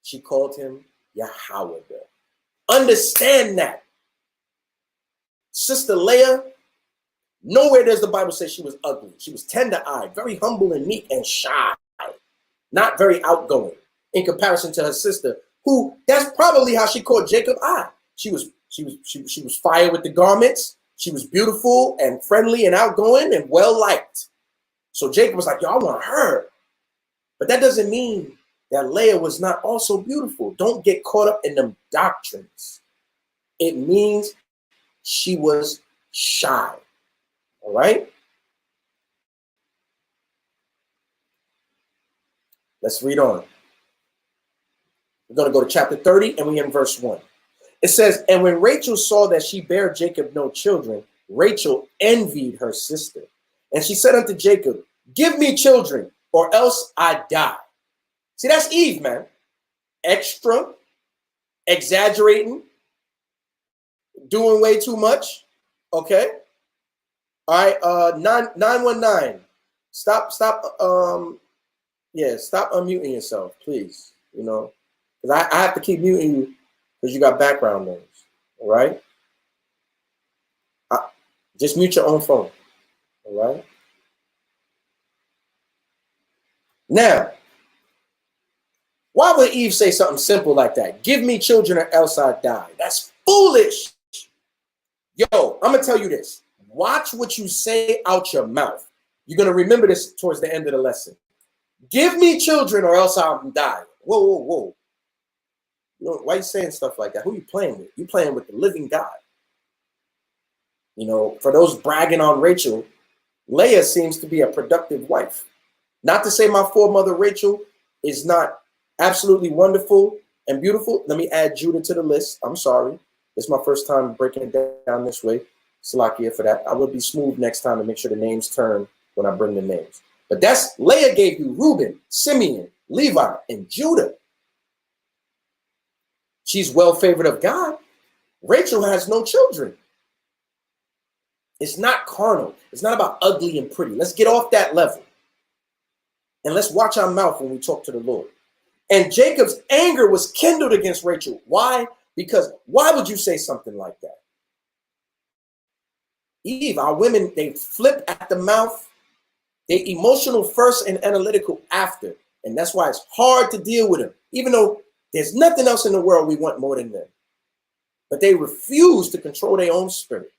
She called him Yahweh. Understand that. Sister Leah, nowhere does the Bible say she was ugly. She was tender-eyed, very humble and meek and shy, not very outgoing in comparison to her sister, who that's probably how she caught Jacob eye. She was fire with the garments. She was beautiful and friendly and outgoing and well liked. So Jacob was like, yo, I want her. But that doesn't mean that Leah was not also beautiful. Don't get caught up in them doctrines. It means she was shy. All right? Let's read on. We're going to go to chapter 30, and we're in verse 1. It says, and when Rachel saw that she bare Jacob no children, Rachel envied her sister. And she said unto Jacob, give me children, or else I die. See, that's Eve, man. Extra, exaggerating, doing way too much. Okay? All right, 919. Stop unmuting yourself, please. You know, because I have to keep muting you because you got background noise. All right? Just mute your own phone. All right? Now, why would Eve say something simple like that? Give me children or else I die. That's foolish. Yo, I'm going to tell you this. Watch what you say out your mouth. You're going to remember this towards the end of the lesson. Give me children or else I'm dying. Whoa, whoa, whoa. You know, why are you saying stuff like that? Who are you playing with? You're playing with the living God. You know, for those bragging on Rachel, Leah seems to be a productive wife. Not to say my foremother Rachel is not absolutely wonderful and beautiful. Let me add Judah to the list. I'm sorry. It's my first time breaking it down this way. Salakia for that. I will be smooth next time to make sure the names turn when I bring the names. But that's Leah gave you Reuben, Simeon, Levi, and Judah. She's well favored of God. Rachel has no children. It's not carnal. It's not about ugly and pretty. Let's get off that level. And let's watch our mouth when we talk to the Lord. And Jacob's anger was kindled against Rachel. Why? Because why would you say something like that? Eve, our women, they flip at the mouth. They're emotional first and analytical after. And that's why it's hard to deal with them, even though there's nothing else in the world we want more than them. But they refuse to control their own spirit.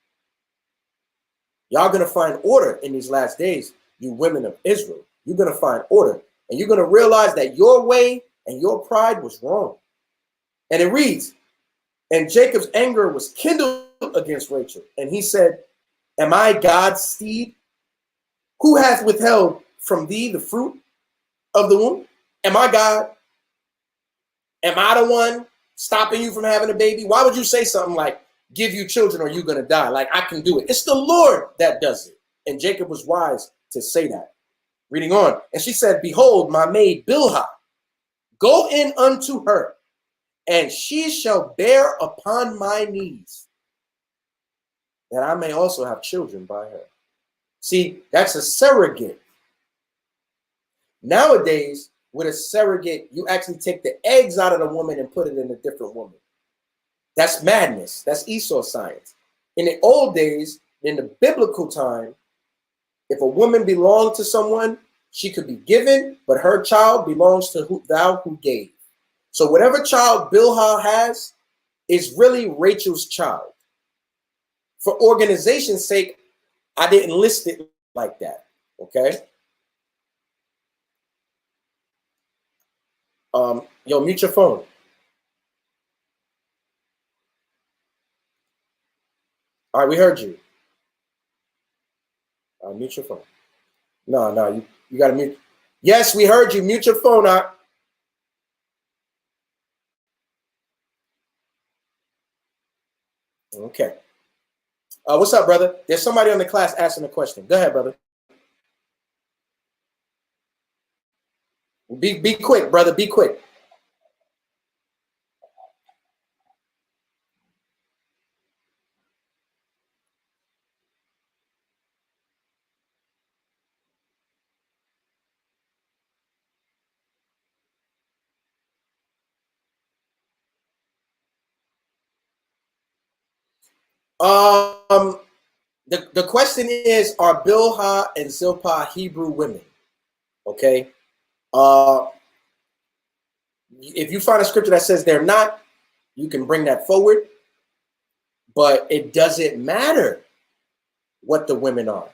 Y'all going to find order in these last days, you women of Israel. You're going to find order. And you're going to realize that your way and your pride was wrong. And it reads, and Jacob's anger was kindled against Rachel. And he said, am I God's seed? Who hath withheld from thee the fruit of the womb? Am I God? Am I the one stopping you from having a baby? Why would you say something like, give you children or you're going to die? Like, I can do it. It's the Lord that does it. And Jacob was wise to say that. Reading on. And she said, behold, my maid Bilhah, go in unto her, and she shall bear upon my knees, that I may also have children by her. See, that's a surrogate. Nowadays, with a surrogate, you actually take the eggs out of the woman and put it in a different woman. That's madness. That's Esau science. In the old days, in the biblical time, if a woman belonged to someone, she could be given, but her child belongs to thou who gave. So whatever child Bilhah has is really Rachel's child. For organization's sake, I didn't list it like that, okay? Yo, mute your phone. All right, we heard you. Mute your phone. No, you got to mute. Yes, we heard you. Mute your phone out. Okay. What's up, brother? There's somebody on the class asking a question. Go ahead, brother. Be quick, brother. Be quick. The question is, are Bilhah and Zilpah Hebrew women? Okay. If you find a scripture that says they're not, you can bring that forward. But it doesn't matter what the women are.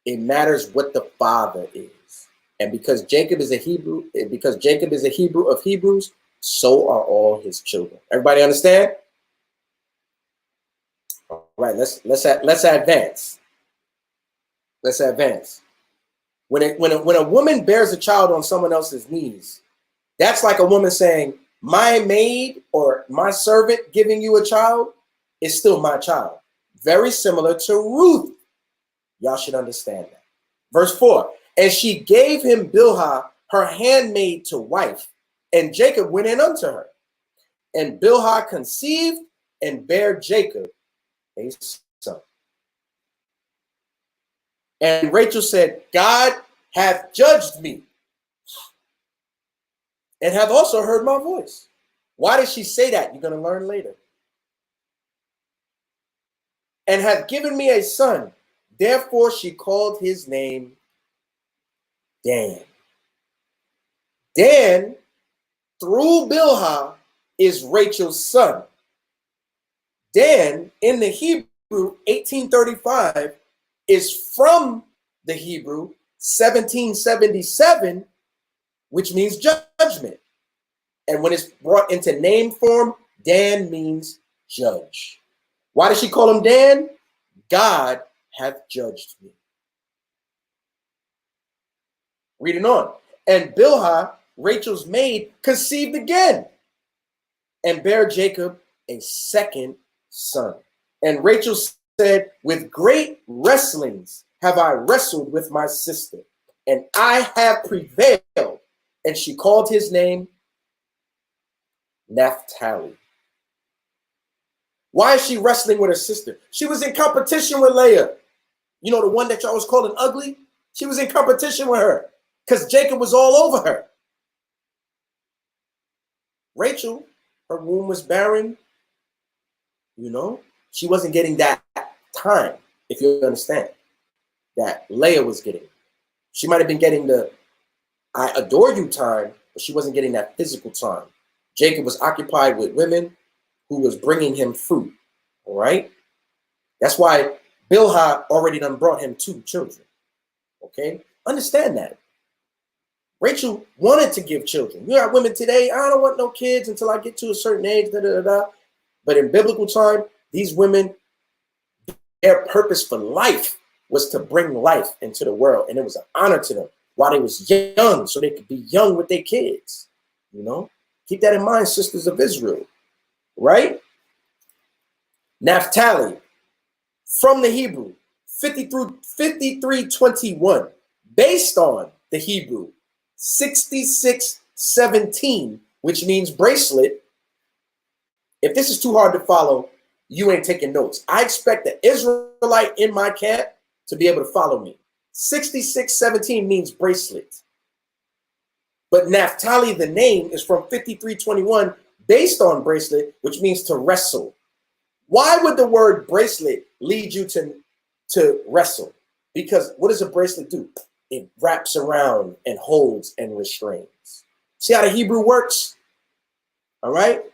It matters what the father is. And because Jacob is a Hebrew, of Hebrews, so are all his children. Everybody understand? All right, let's advance. Let's advance. When a woman bears a child on someone else's knees, that's like a woman saying, my maid or my servant giving you a child is still my child. Very similar to Ruth. Y'all should understand that. Verse 4, and she gave him Bilhah, her handmaid, to wife, and Jacob went in unto her. And Bilhah conceived and bare Jacob a son. And Rachel said, God hath judged me and hath also heard my voice. Why did she say that? You're going to learn later. And hath given me a son. Therefore she called his name Dan. Dan, through Bilhah, is Rachel's son. Dan, in the Hebrew, 1835, is from the Hebrew 1777, which means judgment. And when it's brought into name form, Dan means judge. Why does she call him Dan? God hath judged me. Reading on. And Bilhah, Rachel's maid, conceived again and bare Jacob a second son. And Rachel said, with great wrestlings have I wrestled with my sister, and I have prevailed. And she called his name Naphtali. Why is she wrestling with her sister? She was in competition with Leah. You know, the one that y'all was calling ugly? She was in competition with her because Jacob was all over her. Rachel, her womb was barren. You know, she wasn't getting that time, if you understand, that Leah was getting. She might have been getting the I adore you time, but she wasn't getting that physical time. Jacob was occupied with women who was bringing him fruit, all right? That's why Bilhah already done brought him 2 children, okay? Understand that. Rachel wanted to give children. You got women today, I don't want no kids until I get to a certain age, da, da, da, da. But in biblical time, these women, their purpose for life was to bring life into the world. And it was an honor to them while they was young, so they could be young with their kids, you know? Keep that in mind, sisters of Israel, right? Naphtali, from the Hebrew, 53:21, based on the Hebrew, 66:17, which means bracelet. If this is too hard to follow, you ain't taking notes. I expect the Israelite in my camp to be able to follow me. 66:17 means bracelet. But Naphtali, the name, is from 5321, based on bracelet, which means to wrestle. Why would the word bracelet lead you to wrestle? Because what does a bracelet do? It wraps around and holds and restrains. See how the Hebrew works? All right.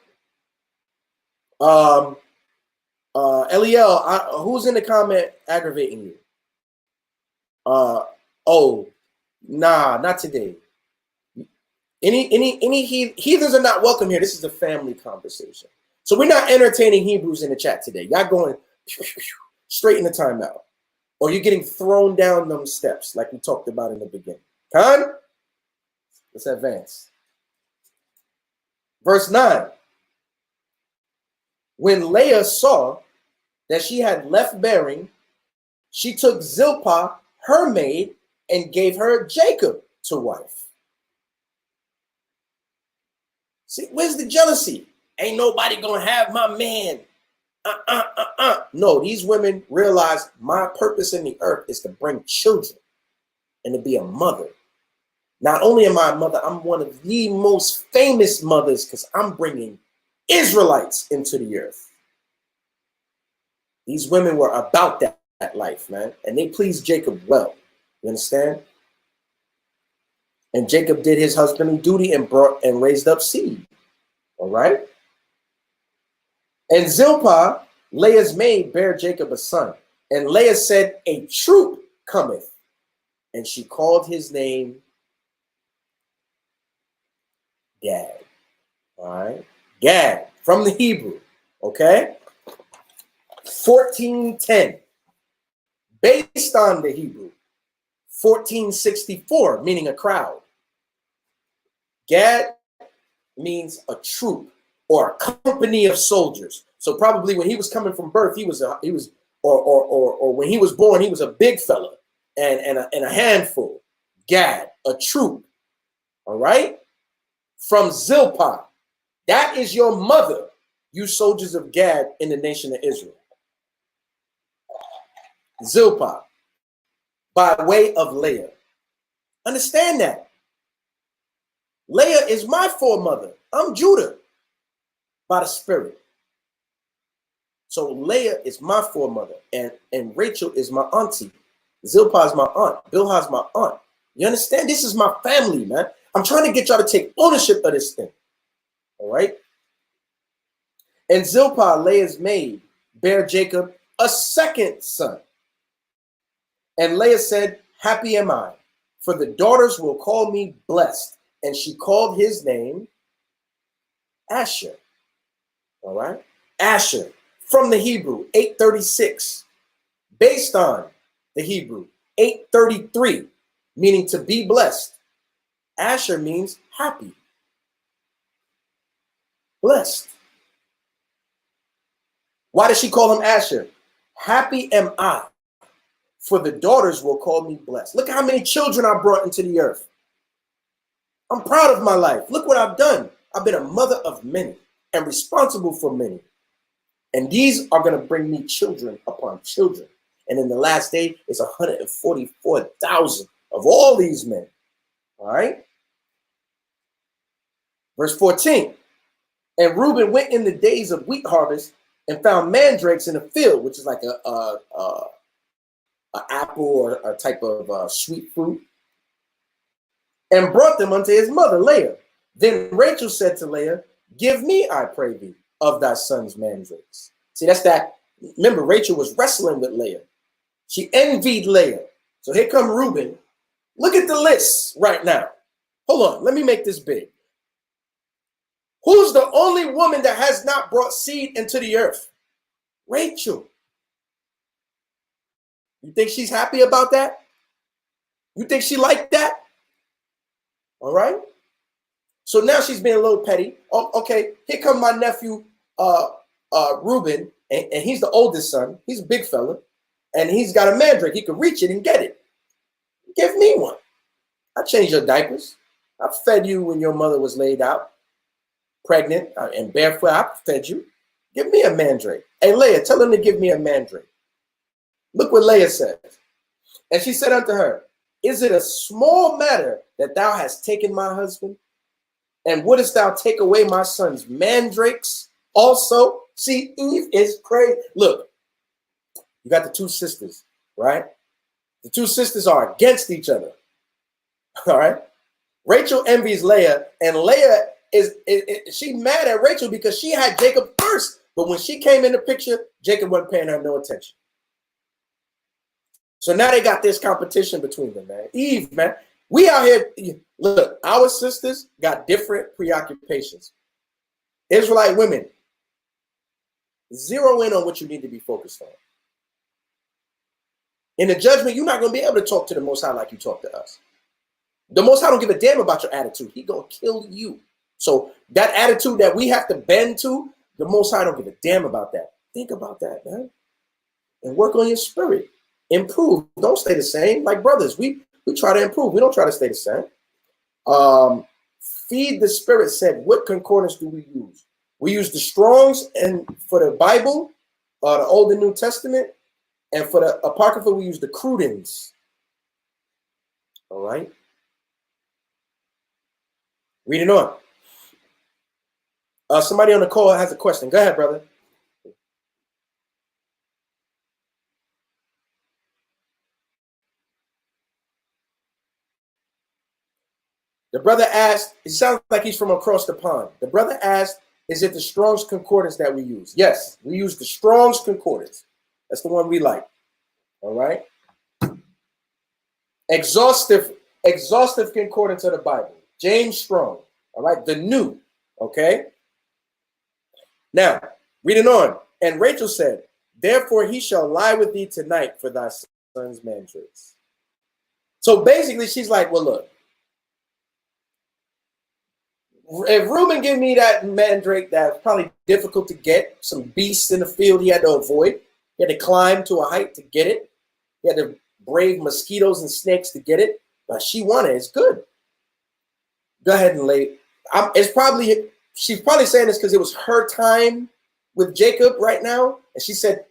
Eliel, who's in the comment aggravating you? Oh, nah, not today. Any heathens are not welcome here. This is a family conversation. So we're not entertaining Hebrews in the chat today. Y'all going straight in the timeout. Or you're getting thrown down them steps like we talked about in the beginning. Con? Let's advance. Verse 9. When Leah saw that she had left bearing, she took Zilpah, her maid, and gave her Jacob to wife. See, where's the jealousy? Ain't nobody gonna have my man. No, these women realize my purpose in the earth is to bring children and to be a mother. Not only am I a mother, I'm one of the most famous mothers because I'm bringing Israelites into the earth. These women were about that life, man. And they pleased Jacob well. You understand? And Jacob did his husbandly duty and brought and raised up seed. All right? And Zilpah, Leah's maid, bare Jacob a son. And Leah said, a troop cometh. And she called his name Gad. All right? Gad, from the Hebrew. Okay? 1410. Based on the Hebrew. 1464, meaning a crowd. Gad means a troop or a company of soldiers. So probably when he was coming from birth, or when he was born, he was a big fella and a handful. Gad, a troop. All right? From Zilpah. That is your mother, you soldiers of Gad in the nation of Israel. Zilpah, by way of Leah. Understand that. Leah is my foremother. I'm Judah by the Spirit. So Leah is my foremother, and Rachel is my auntie. Zilpah is my aunt. Bilhah is my aunt. You understand? This is my family, man. I'm trying to get y'all to take ownership of this thing. All right? And Zilpah, Leah's maid, bare Jacob a second son. And Leah said, happy am I, for the daughters will call me blessed. And she called his name Asher. All right? Asher, from the Hebrew, 836. Based on the Hebrew, 833, meaning to be blessed. Asher means happy. Blessed. Why does she call him Asher? Happy am I, for the daughters will call me blessed. Look how many children I brought into the earth. I'm proud of my life. Look what I've done. I've been a mother of many and responsible for many. And these are going to bring me children upon children. And in the last day, it's 144,000 of all these men. All right? Verse 14. And Reuben went in the days of wheat harvest and found mandrakes in the field, which is like an apple or a type of sweet fruit, and brought them unto his mother, Leah. Then Rachel said to Leah, give me, I pray thee, of thy son's mandrakes. See, that's that. Remember, Rachel was wrestling with Leah. She envied Leah. So here come Reuben. Look at the list right now. Hold on. Let me make this big. Who's the only woman that has not brought seed into the earth? Rachel. You think she's happy about that? You think she liked that? All right. So now she's being a little petty. Oh, okay, here come my nephew, Reuben, and he's the oldest son. He's a big fella, and he's got a mandrake. He could reach it and get it. Give me one. I changed your diapers. I fed you when your mother was laid out, pregnant and barefoot. I fed you. Give me a mandrake. Hey, Leah, tell him to give me a mandrake. Look what Leah says. And she said unto her, Is it a small matter that thou hast taken my husband? And wouldest thou take away my son's mandrakes also? See, Eve is crazy. Look, you got the two sisters, right? The two sisters are against each other. All right. Rachel envies Leah, and Leah is she mad at Rachel because she had Jacob first. But when she came in the picture, Jacob wasn't paying her no attention. So now they got this competition between them, man. Eve, man. We out here, look, our sisters got different preoccupations. Israelite women, zero in on what you need to be focused on. In the judgment, you're not going to be able to talk to the Most High like you talk to us. The Most High don't give a damn about your attitude. He going to kill you. So that attitude that we have to bend to, the Most High don't give a damn about that. Think about that, man. And work on your spirit. Improve. Don't stay the same. Like brothers, we try to improve. We don't try to stay the same. Feed the Spirit said, what concordance do we use? We use the Strongs and for the Bible, the Old and New Testament, and for the Apocrypha, we use the Crudens. All right. Reading on. Somebody on the call has a question. Go ahead, brother. The brother asked, it sounds like he's from across the pond. The brother asked, is it the Strong's Concordance that we use? Yes, we use the Strong's Concordance. That's the one we like. All right. Exhaustive Concordance of the Bible. James Strong. All right. The New. Okay. Now, reading on. And Rachel said, therefore he shall lie with thee tonight for thy son's mandrakes. So basically, she's like, well, look. If Reuben give me that mandrake that's probably difficult to get, some beasts in the field he had to avoid. He had to climb to a height to get it. He had to brave mosquitoes and snakes to get it. But she wanted it. It's good. Go ahead and lay. She's probably saying this because it was her time with Jacob right now. And she said,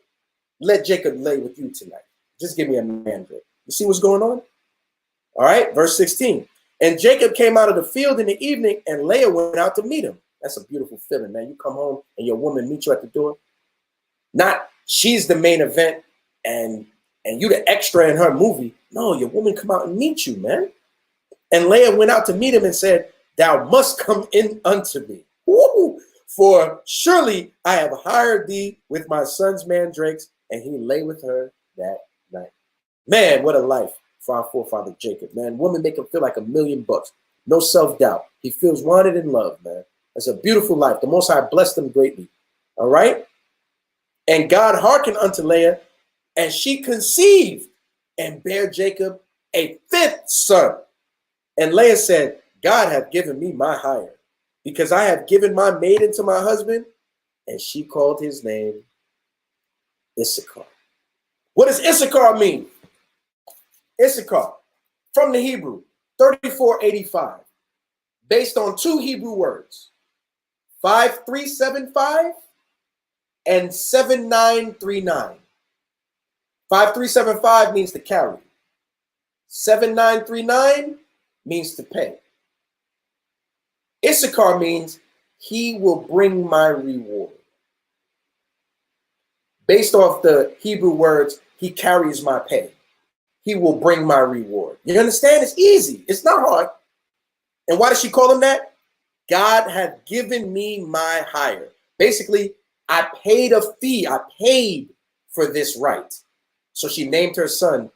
let Jacob lay with you tonight. Just give me a mandrake. You see what's going on? All right. Verse 16. And Jacob came out of the field in the evening, and Leah went out to meet him. That's a beautiful feeling, man. You come home and your woman meets you at the door. Not she's the main event and you the extra in her movie. No, your woman come out and meet you, man. And Leah went out to meet him and said, thou must come in unto me. Woo! For surely I have hired thee with my son's mandrakes. And he lay with her that night. Man, what a life for our forefather Jacob, man. Woman make him feel like $1 million. No self-doubt. He feels wanted and loved, man. That's a beautiful life. The Most High blessed him greatly. All right? And God hearkened unto Leah, and she conceived and bare Jacob a 5th son. And Leah said, God hath given me my hire, because I have given my maiden to my husband. And she called his name Issachar. What does Issachar mean? Issachar, from the Hebrew, 3485, based on 2 Hebrew words, 5375 and 7939. 5375 means to carry. 7939 means to pay. Issachar means he will bring my reward. Based off the Hebrew words, he carries my pay. He will bring my reward. You understand? It's easy. It's not hard. And why does she call him that? God hath given me my hire. Basically, I paid a fee. I paid for this right. So she named her son,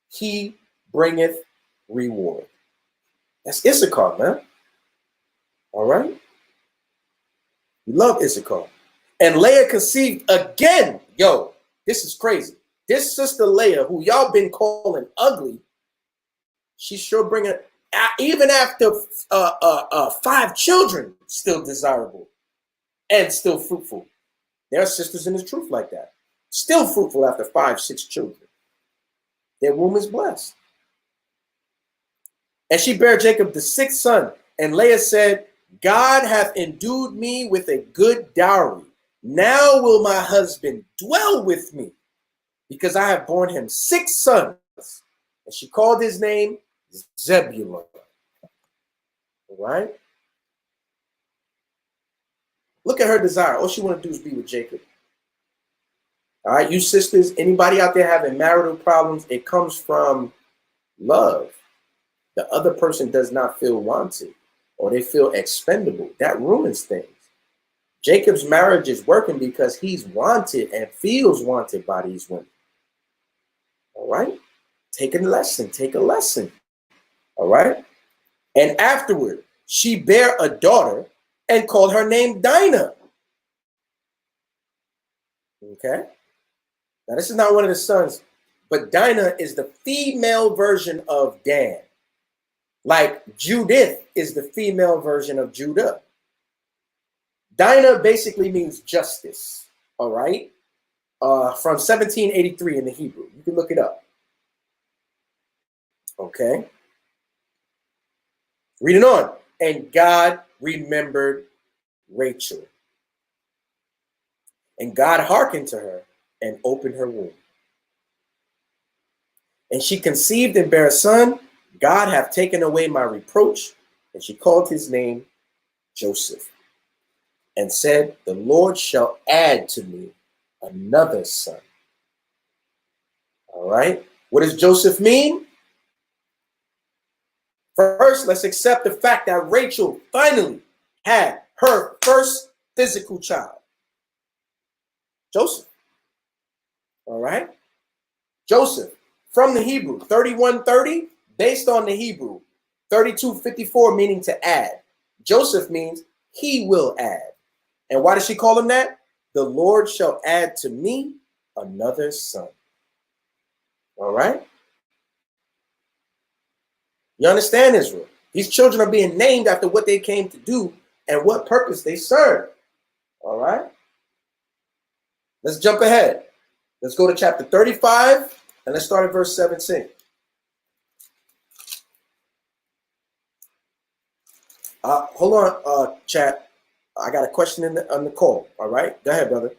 he bringeth reward. That's Issachar, man. All right? We love Issachar. And Leah conceived again. Yo, this is crazy. This sister Leah, who y'all been calling ugly, she's sure bringing, even after 5 children, still desirable and still fruitful. There are sisters in the truth like that. Still fruitful after 5, 6 children. Their womb is blessed. And she bare Jacob the 6th son. And Leah said, God hath endued me with a good dowry. Now will my husband dwell with me, because I have borne him 6 sons. And she called his name Zebulun. All right? Look at her desire. All she want to do is be with Jacob. All right, you sisters, anybody out there having marital problems, it comes from love. The other person does not feel wanted or they feel expendable. That ruins things. Jacob's marriage is working because he's wanted and feels wanted by these women. All right? Take a lesson. Take a lesson. All right? And afterward, she bare a daughter and called her name Dinah. Okay? Now, this is not one of the sons, but Dinah is the female version of Dan. Like Judith is the female version of Judah. Dinah basically means justice, all right? From 1783 in the Hebrew. You can look it up. Okay? Reading on. And God remembered Rachel. And God hearkened to her and opened her womb. And she conceived and bare a son. God hath taken away my reproach. And she called his name Joseph. And said, the Lord shall add to me another son. All right. What does Joseph mean? First, let's accept the fact that Rachel finally had her first physical child. Joseph. All right. Joseph, from the Hebrew, 3130, based on the Hebrew, 3254, meaning to add. Joseph means he will add. And why does she call him that? The Lord shall add to me another son. All right? You understand, Israel? These children are being named after what they came to do and what purpose they serve. All right? Let's jump ahead. Let's go to chapter 35 and let's start at verse 17. Hold on, chat. I got a question on the call. All right? Go ahead, brother.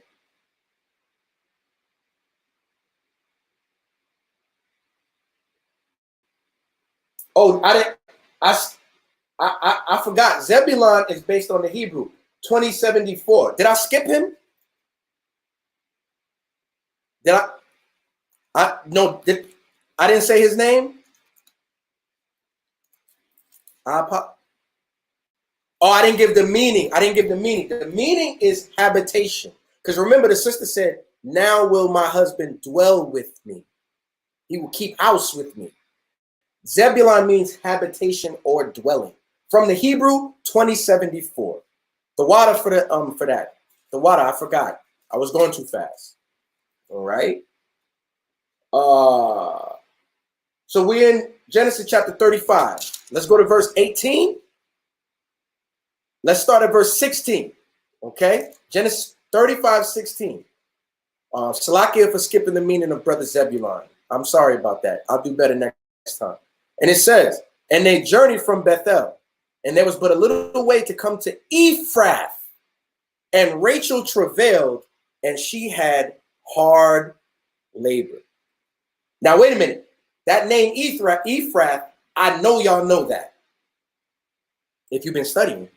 Oh, I forgot. Zebulon is based on the Hebrew, 2074. Did I skip him? Did I didn't say his name? Oh, I didn't give the meaning. I didn't give the meaning. The meaning is habitation. Because remember, the sister said, now will my husband dwell with me. He will keep house with me. Zebulon means habitation or dwelling. From the Hebrew, 2074. The water for that. The water, I forgot. I was going too fast. All right. So we're in Genesis chapter 35. Let's go to verse 18. Let's start at verse 16. Okay. Genesis 35, 16. Salakia for skipping the meaning of brother Zebulon. I'm sorry about that. I'll do better next time. And it says, and they journeyed from Bethel, and there was but a little way to come to Ephrath. And Rachel travailed, and she had hard labor. Now, wait a minute. That name Ephrath, I know y'all know that if you've been studying.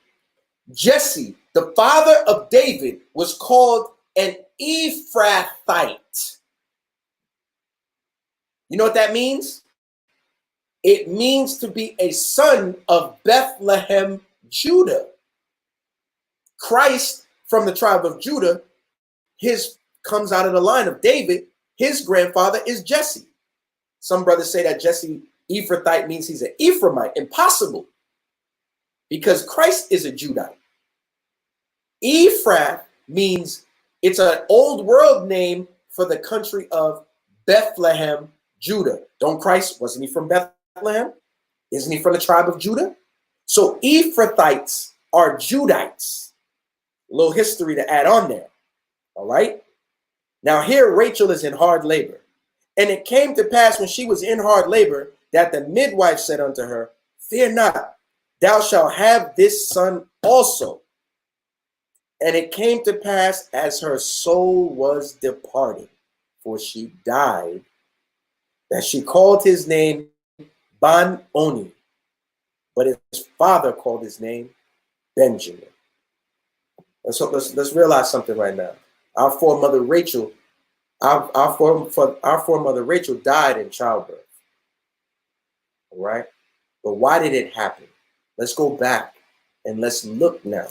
Jesse, the father of David, was called an Ephrathite. You know what that means? It means to be a son of Bethlehem, Judah. Christ, from the tribe of Judah, his comes out of the line of David. His grandfather is Jesse. Some brothers say that Jesse Ephrathite means he's an Ephraimite. Impossible. Because Christ is a Judite. Ephrath means it's an old world name for the country of Bethlehem, Judah. Don't Christ, wasn't he from Bethlehem? Isn't he from the tribe of Judah? So Ephrathites are Judites. A little history to add on there. All right. Now here Rachel is in hard labor. And it came to pass when she was in hard labor that the midwife said unto her, fear not, thou shalt have this son also. And it came to pass as her soul was departing, for she died, that she called his name Ban-Oni, but his father called his name Benjamin. And so let's realize something right now. Our foremother Rachel, our foremother Rachel died in childbirth. All right? But why did it happen? Let's go back and let's look now.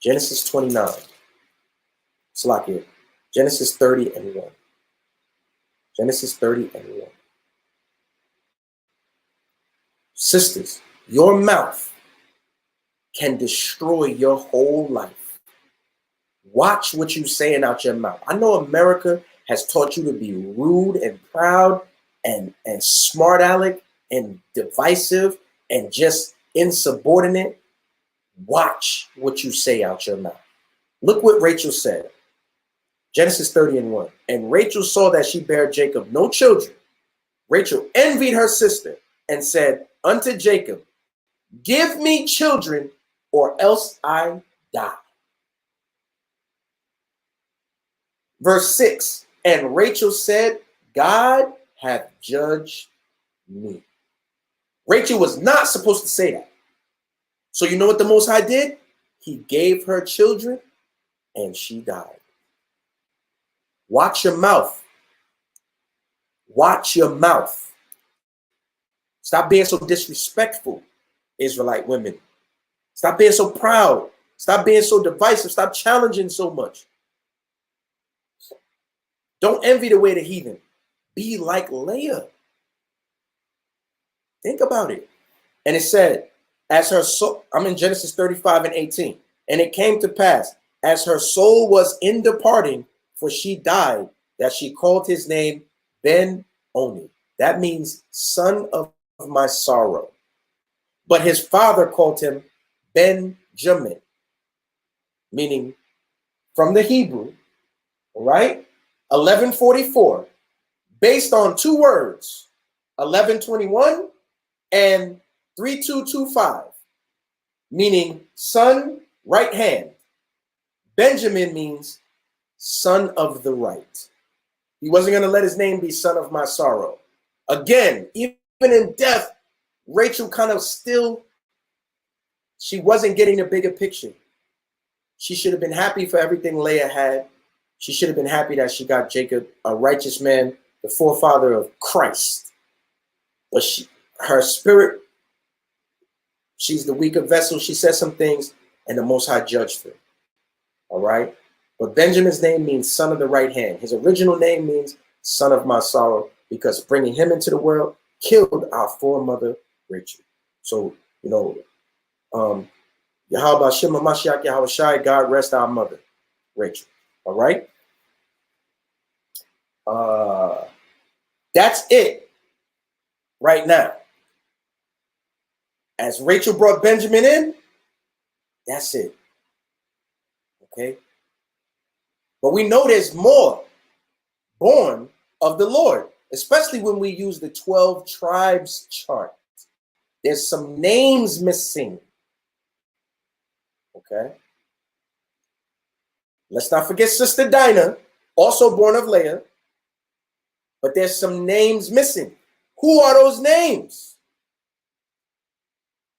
Genesis 29. It's like it. Genesis 30 and 1. Genesis 30 and 1. Sisters, your mouth can destroy your whole life. Watch what you're saying out your mouth. I know America has taught you to be rude and proud and smart aleck and divisive and just insubordinate. Watch what you say out your mouth. Look what Rachel said. Genesis 30 and 1. And Rachel saw that she bare Jacob no children. Rachel envied her sister and said unto Jacob, give me children or else I die. Verse 6. And Rachel said, God hath judged me. Rachel was not supposed to say that. So you know what the Most High did? He gave her children and she died. Watch your mouth. Watch your mouth. Stop being so disrespectful, Israelite women. Stop being so proud. Stop being so divisive. Stop challenging so much. Don't envy the way of the heathen. Be like Leah. Think about it. And it said, as her soul, I'm in Genesis 35 and 18. And it came to pass, as her soul was in departing, for she died, that she called his name Ben-Oni. That means son of my sorrow. But his father called him Benjamin, meaning from the Hebrew, right? 1144, based on two words, 1121 and 3225, meaning son, right hand. Benjamin means son of the right. He wasn't going to let his name be son of my sorrow. Again, even in death, Rachel kind of still, she wasn't getting the bigger picture. She should have been happy for everything Leah had. She should have been happy that she got Jacob, a righteous man, the forefather of Christ. But her spirit, she's the weaker vessel. She said some things and the Most High judged her. All right. But Benjamin's name means son of the right hand. His original name means son of my sorrow, because bringing him into the world killed our foremother Rachel. So, you know, Yahweh Shema Mashiach Yahweh Shai, God rest our mother, Rachel. All right. That's it right now. As Rachel brought Benjamin in, that's it. Okay. But we know there's more born of the Lord, especially when we use the 12 tribes chart. There's some names missing. Okay. Let's not forget Sister Dinah, also born of Leah. But there's some names missing. Who are those names?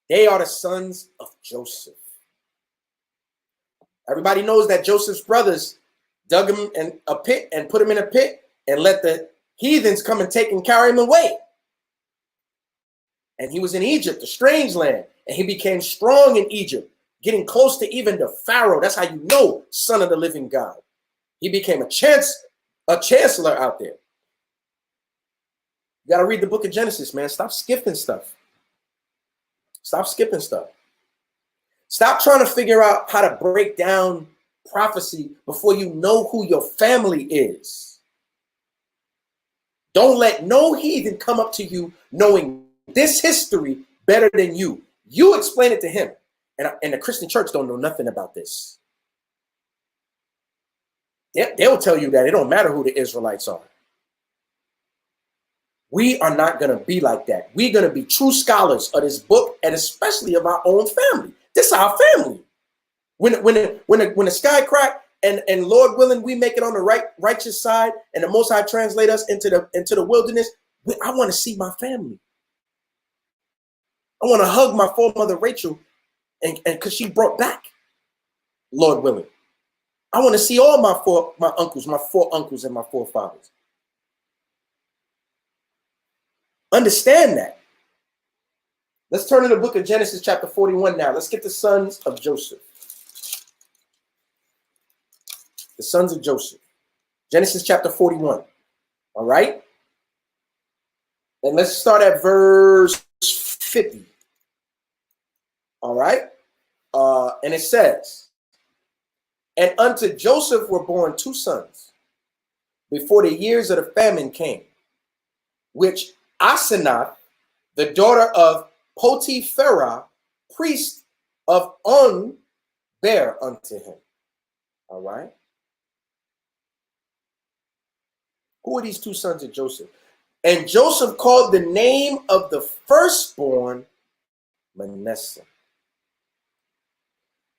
They are the sons of Joseph. Everybody knows that Joseph's brothers dug him in a pit and put him in a pit and let the heathens come and take and carry him away. And he was in Egypt, a strange land, and he became strong in Egypt, getting close to even the Pharaoh. That's how you know, son of the living God. He became a chancellor out there. You got to read the book of Genesis, man. Stop skipping stuff. Stop skipping stuff. Stop trying to figure out how to break down prophecy before you know who your family is. Don't let no heathen come up to you knowing this history better than you. You explain it to him. And the Christian church don't know nothing about this. They'll tell you that it don't matter who the Israelites are. We are not going to be like that. We're going to be true scholars of this book, and especially of our own family. This is our family. When the sky cracked, and Lord willing, we make it on the righteous side, and the Most High translate us into the wilderness. I want to see my family. I want to hug my foremother Rachel, and because she brought back, Lord willing. I want to see all my four uncles and my forefathers. Understand that. Let's turn to the book of Genesis chapter 41 now. Let's get the sons of Joseph. The sons of Joseph. Genesis chapter 41. All right? And let's start at verse 50. All right? And it says, and unto Joseph were born two sons before the years of the famine came, which Asenath, the daughter of Potipharah, priest of On, bare unto him. All right? Who are these two sons of Joseph? And Joseph called the name of the firstborn Manasseh.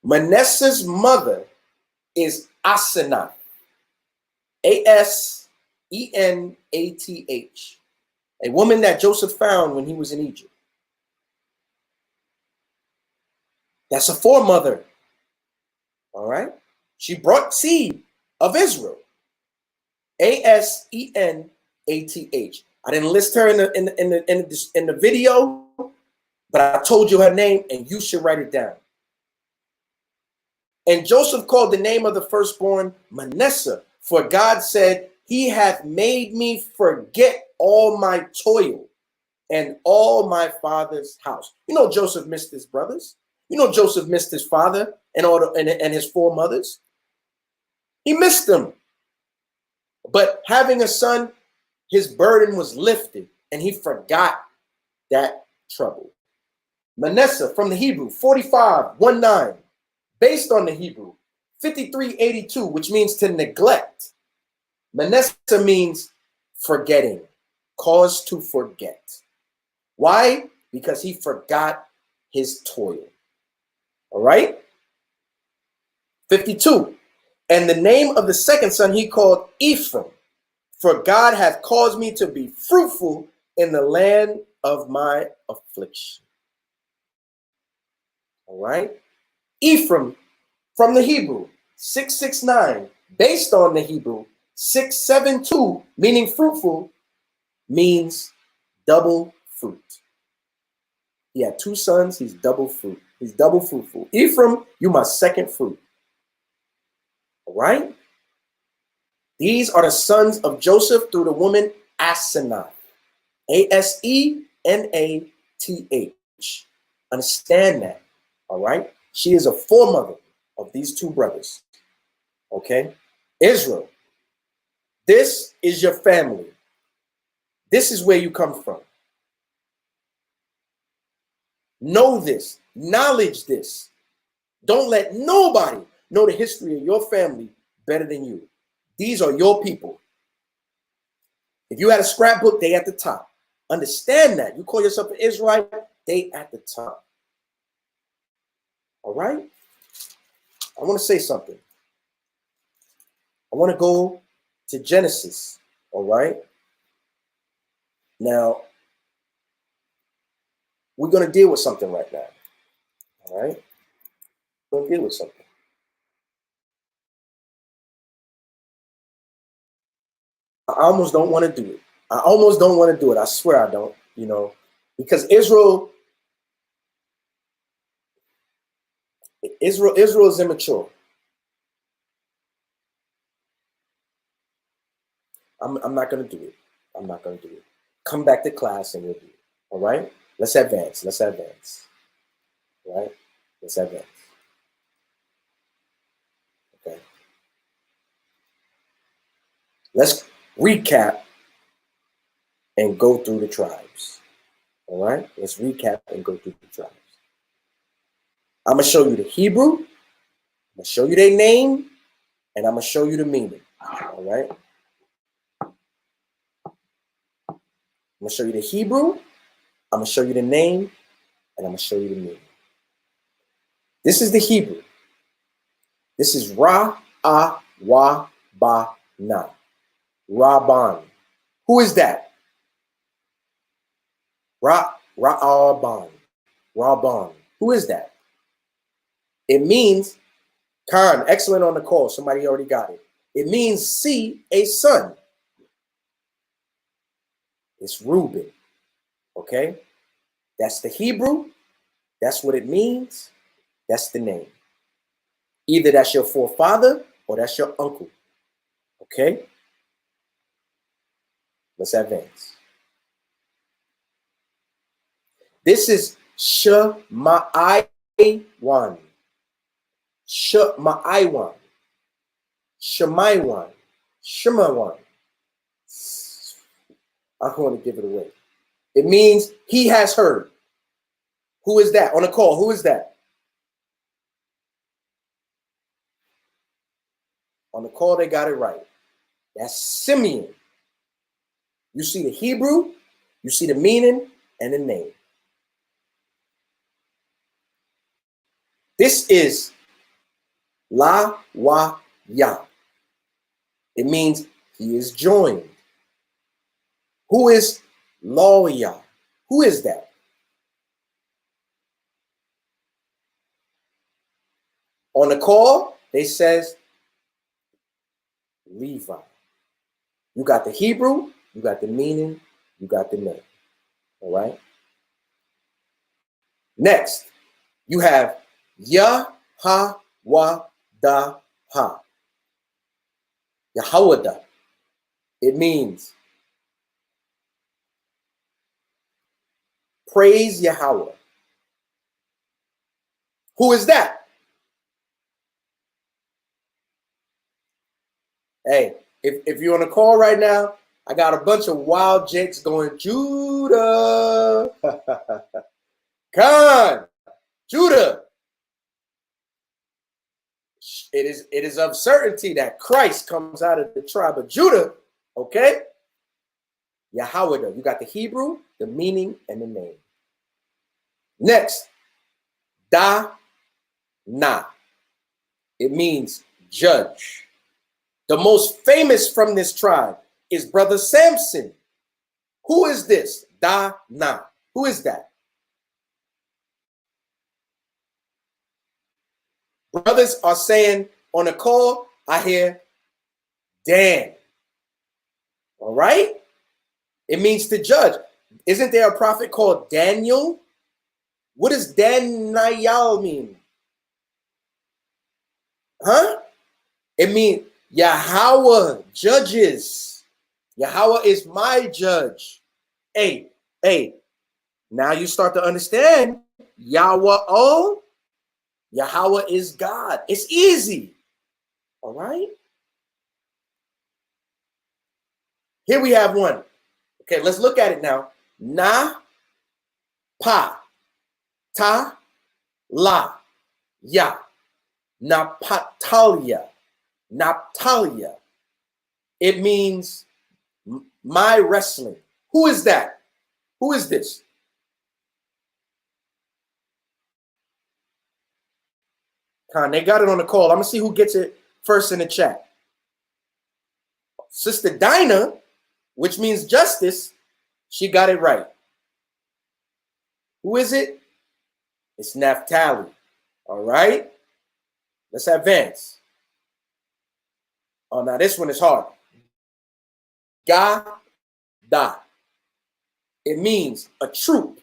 Manasseh's mother is Asenath, Asenath, a woman that Joseph found when he was in Egypt. That's a foremother. All right? She brought seed of Israel. Asenath. I didn't list her in the video, but I told you her name, and you should write it down. And Joseph called the name of the firstborn Manasseh, for God said, he hath made me forget all my toil and all my father's house. You know, Joseph missed his brothers. You know, Joseph missed his father and his four mothers. He missed them. But having a son, his burden was lifted, and he forgot that trouble. Manasseh from the Hebrew, 45:19, based on the Hebrew, 53:82, which means to neglect. Manasseh means forgetting, cause to forget. Why? Because he forgot his toil. All right? 52. And the name of the second son he called Ephraim, for God hath caused me to be fruitful in the land of my affliction. All right? Ephraim from the Hebrew, 669, based on the Hebrew, 672, meaning fruitful, means double fruit. He had two sons, he's double fruit. He's double fruitful. Ephraim, you my second fruit. All right? These are the sons of Joseph through the woman Asenath. Asenath. Understand that. All right? She is a foremother of these two brothers. Okay? Israel, this is your family. This is where you come from. Know this. Knowledge this. Don't let nobody know the history of your family better than you. These are your people. If you had a scrapbook, they at the top. Understand that. You call yourself an Israelite, they at the top. All right? I want to say something. I want to go to Genesis. All right? Now, we're going to deal with something right now. All right? We're going to deal with something. I almost don't want to do it. I almost don't want to do it. I swear I don't, you know, because Israel is immature. I'm not going to do it. I'm not going to do it. Come back to class and we'll do it. All right? Let's advance. Let's advance. All right? Let's advance. Okay. Let's recap and go through the tribes. All right? Let's recap and go through the tribes. I'm going to show you the Hebrew. I'm going to show you their name. And I'm going to show you the meaning. All right? I'm going to show you the Hebrew. I'm going to show you the name. And I'm going to show you the meaning. This is the Hebrew. This is Ra wa ba na. Rabban. Who is that? Rabban. Rabban. Who is that? It means, Khan, excellent on the call. Somebody already got it. It means see a son. It's Reuben. Okay? That's the Hebrew. That's what it means. That's the name. Either that's your forefather or that's your uncle. Okay? Let's advance. This is Shemaiwan. Shemaiwan. Shemaiwan. Shemaiwan. I don't want to give it away. It means he has heard. Who is that? On the call, who is that? On the call, they got it right. That's Simeon. You see the Hebrew, you see the meaning, and the name. This is La Wa Ya. It means he is joined. Who is Loya? Who is that? On the call, they says Levi. You got the Hebrew, you got the meaning, you got the name. All right. Next, you have Yahawada. Yahawada. It means praise Yahweh. Who is that? Hey, if you're on a call right now, I got a bunch of wild jakes going, Judah. Khan, Judah. It is of certainty that Christ comes out of the tribe of Judah. Okay? Yahweh. You got the Hebrew, the meaning, and the name. Next, Da Na. It means judge. The most famous from this tribe is Brother Samson. Who is this? Da Na. Who is that? Brothers are saying on a call, I hear Dan. All right? It means to judge. Isn't there a prophet called Daniel? What does Daniel mean? Huh? It means Yahweh judges. Yahweh is my judge. Hey, now you start to understand Yahweh, oh, Yahweh is God. It's easy. All right? Here we have one. Okay, let's look at it now. Na, pa, ta, la, ya, Napatalia. Naptalia. It means my wrestling. Who is that? Who is this? Con, they got it on the call. I'm going to see who gets it first in the chat. Sister Dinah, which means justice, she got it right. Who is it? It's Naphtali. All right. Let's advance. Oh, now this one is hard. Gada. It means a troop.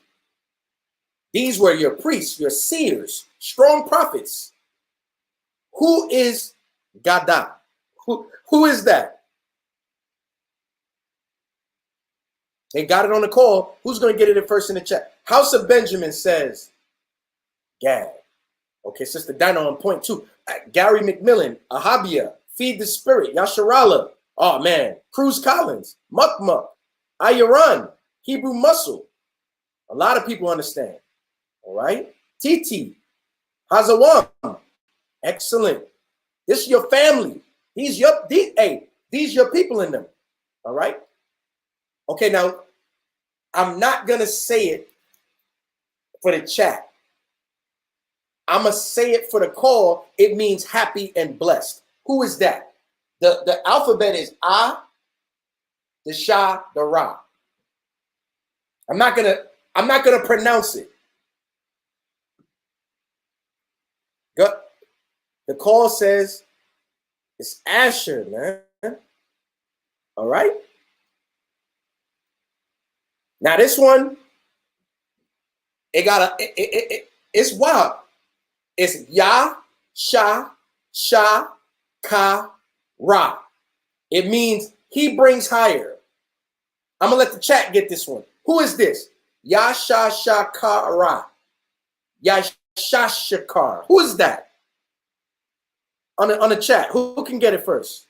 These were your priests, your seers, strong prophets. Who is Gada? Who is that? They got it on the call. Who's going to get it first in the chat? House of Benjamin says Gad. Okay, Sister Dinah on point too. Gary McMillan, Ahabia, Feed the Spirit, Yasharala. Oh man, Cruz Collins, Muck, Ayaran, Hebrew Muscle. A lot of people understand. All right, TT, Hazawam. Excellent. This is your family. These your people in them. All right. Okay, now I'm not gonna say it for the chat. I'm gonna say it for the call. It means happy and blessed. Who is that? The alphabet is A, the Sha, the Ra. I'm not gonna pronounce it. The call says it's Asher, man. All right. Now this one, it's wild. It's Ya, Sha, Sha, Ka, Ra. It means he brings higher. I'm gonna let the chat get this one. Who is this? Ya, Sha, Sha, Ka, Ra. Ya, Sha, Shakar. Who is that? On the chat, who can get it first?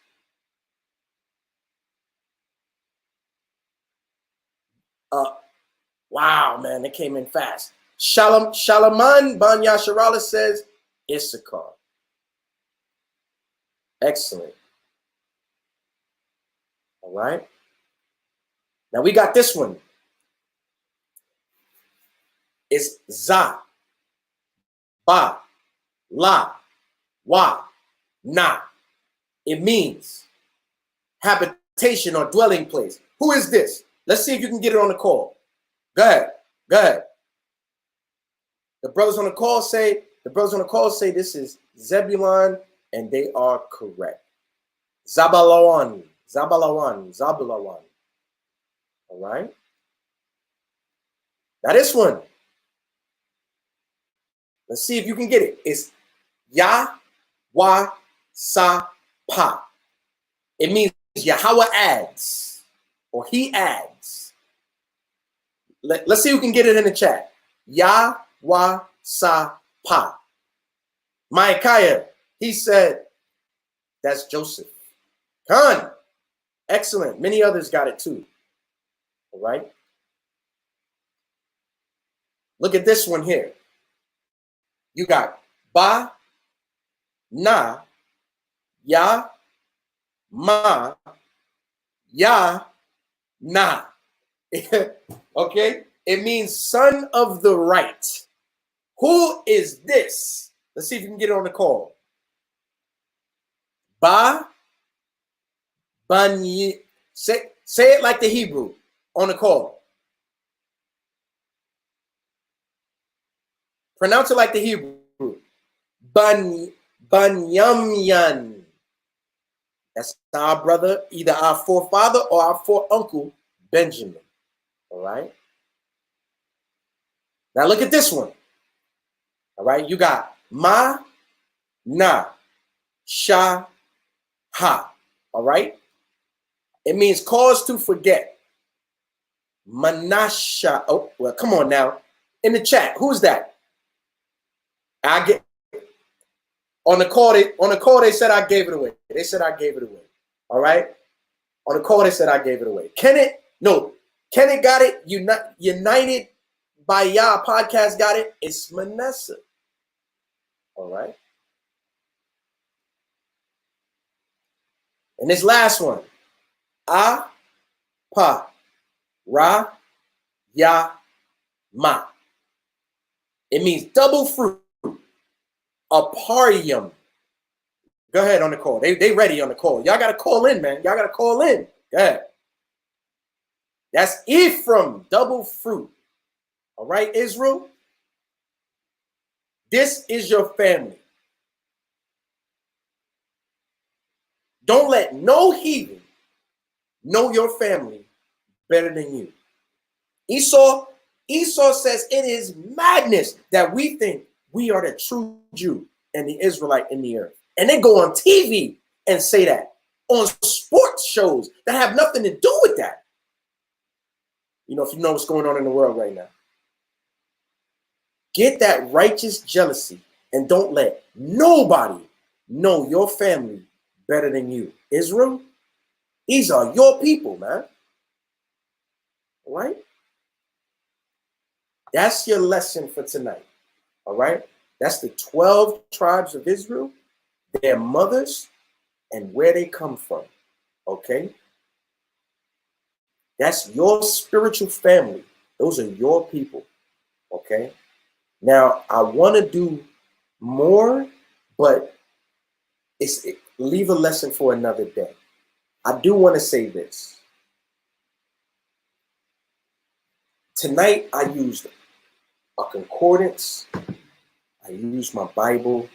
Wow, man, they came in fast. Shalaman Ban Yasharala says Issachar. Excellent. All right. Now we got this one. It's Za, Ba, La, Wa, Na. It means habitation or dwelling place. Who is this? Let's see if you can get it on the call. Go ahead. Go ahead. The brothers on the call say this is Zebulon, and they are correct. Zabalawan. All right. Now this one. Let's see if you can get it. It's Yahweh Sa Pa. It means Yahweh adds, or he adds. Let's see who can get it in the chat. Yahweh Sa Pa. Micaiah, he said, that's Joseph. Khan, excellent. Many others got it too. All right. Look at this one here. You got Ba, Na, Ya, Ma, Ya, Na. Okay? It means son of the right. Who is this? Let's see if you can get it on the call. Ba, Ban, say it like the Hebrew on the call. Pronounce it like the Hebrew. Banyamyan. That's our brother, either our forefather or our foreuncle, Benjamin. All right. Now look at this one. All right. You got Ma, Na, Sha, Ha. All right. It means cause to forget. Manasha. Oh, well, come on now. In the chat, who's that? I get on the call. They said I gave it away. They said I gave it away. All right. On the call, they said I gave it away. Kenneth got it. United by Yah podcast got it. It's Manasseh. All right. And this last one. Ah, Pa, Ra, Ya, Ma. It means double fruit. Aparium. Go ahead on the call. They ready on the call. Y'all got to call in, man. Y'all got to call in. Go ahead. That's Ephraim, double fruit. All right, Israel? This is your family. Don't let no heathen know your family better than you. Esau says it is madness that we think we are the true Jew and the Israelite in the earth. And they go on TV and say that on sports shows that have nothing to do with that. You know, if you know what's going on in the world right now. Get that righteous jealousy and don't let nobody know your family better than you. Israel, these are your people, man. All right? That's your lesson for tonight. All right? That's the 12 tribes of Israel, their mothers, and where they come from. Okay? That's your spiritual family. Those are your people. Okay? Now, I want to do more, but leave a lesson for another day. I do want to say this. Tonight, I used a concordance. I used my Bible.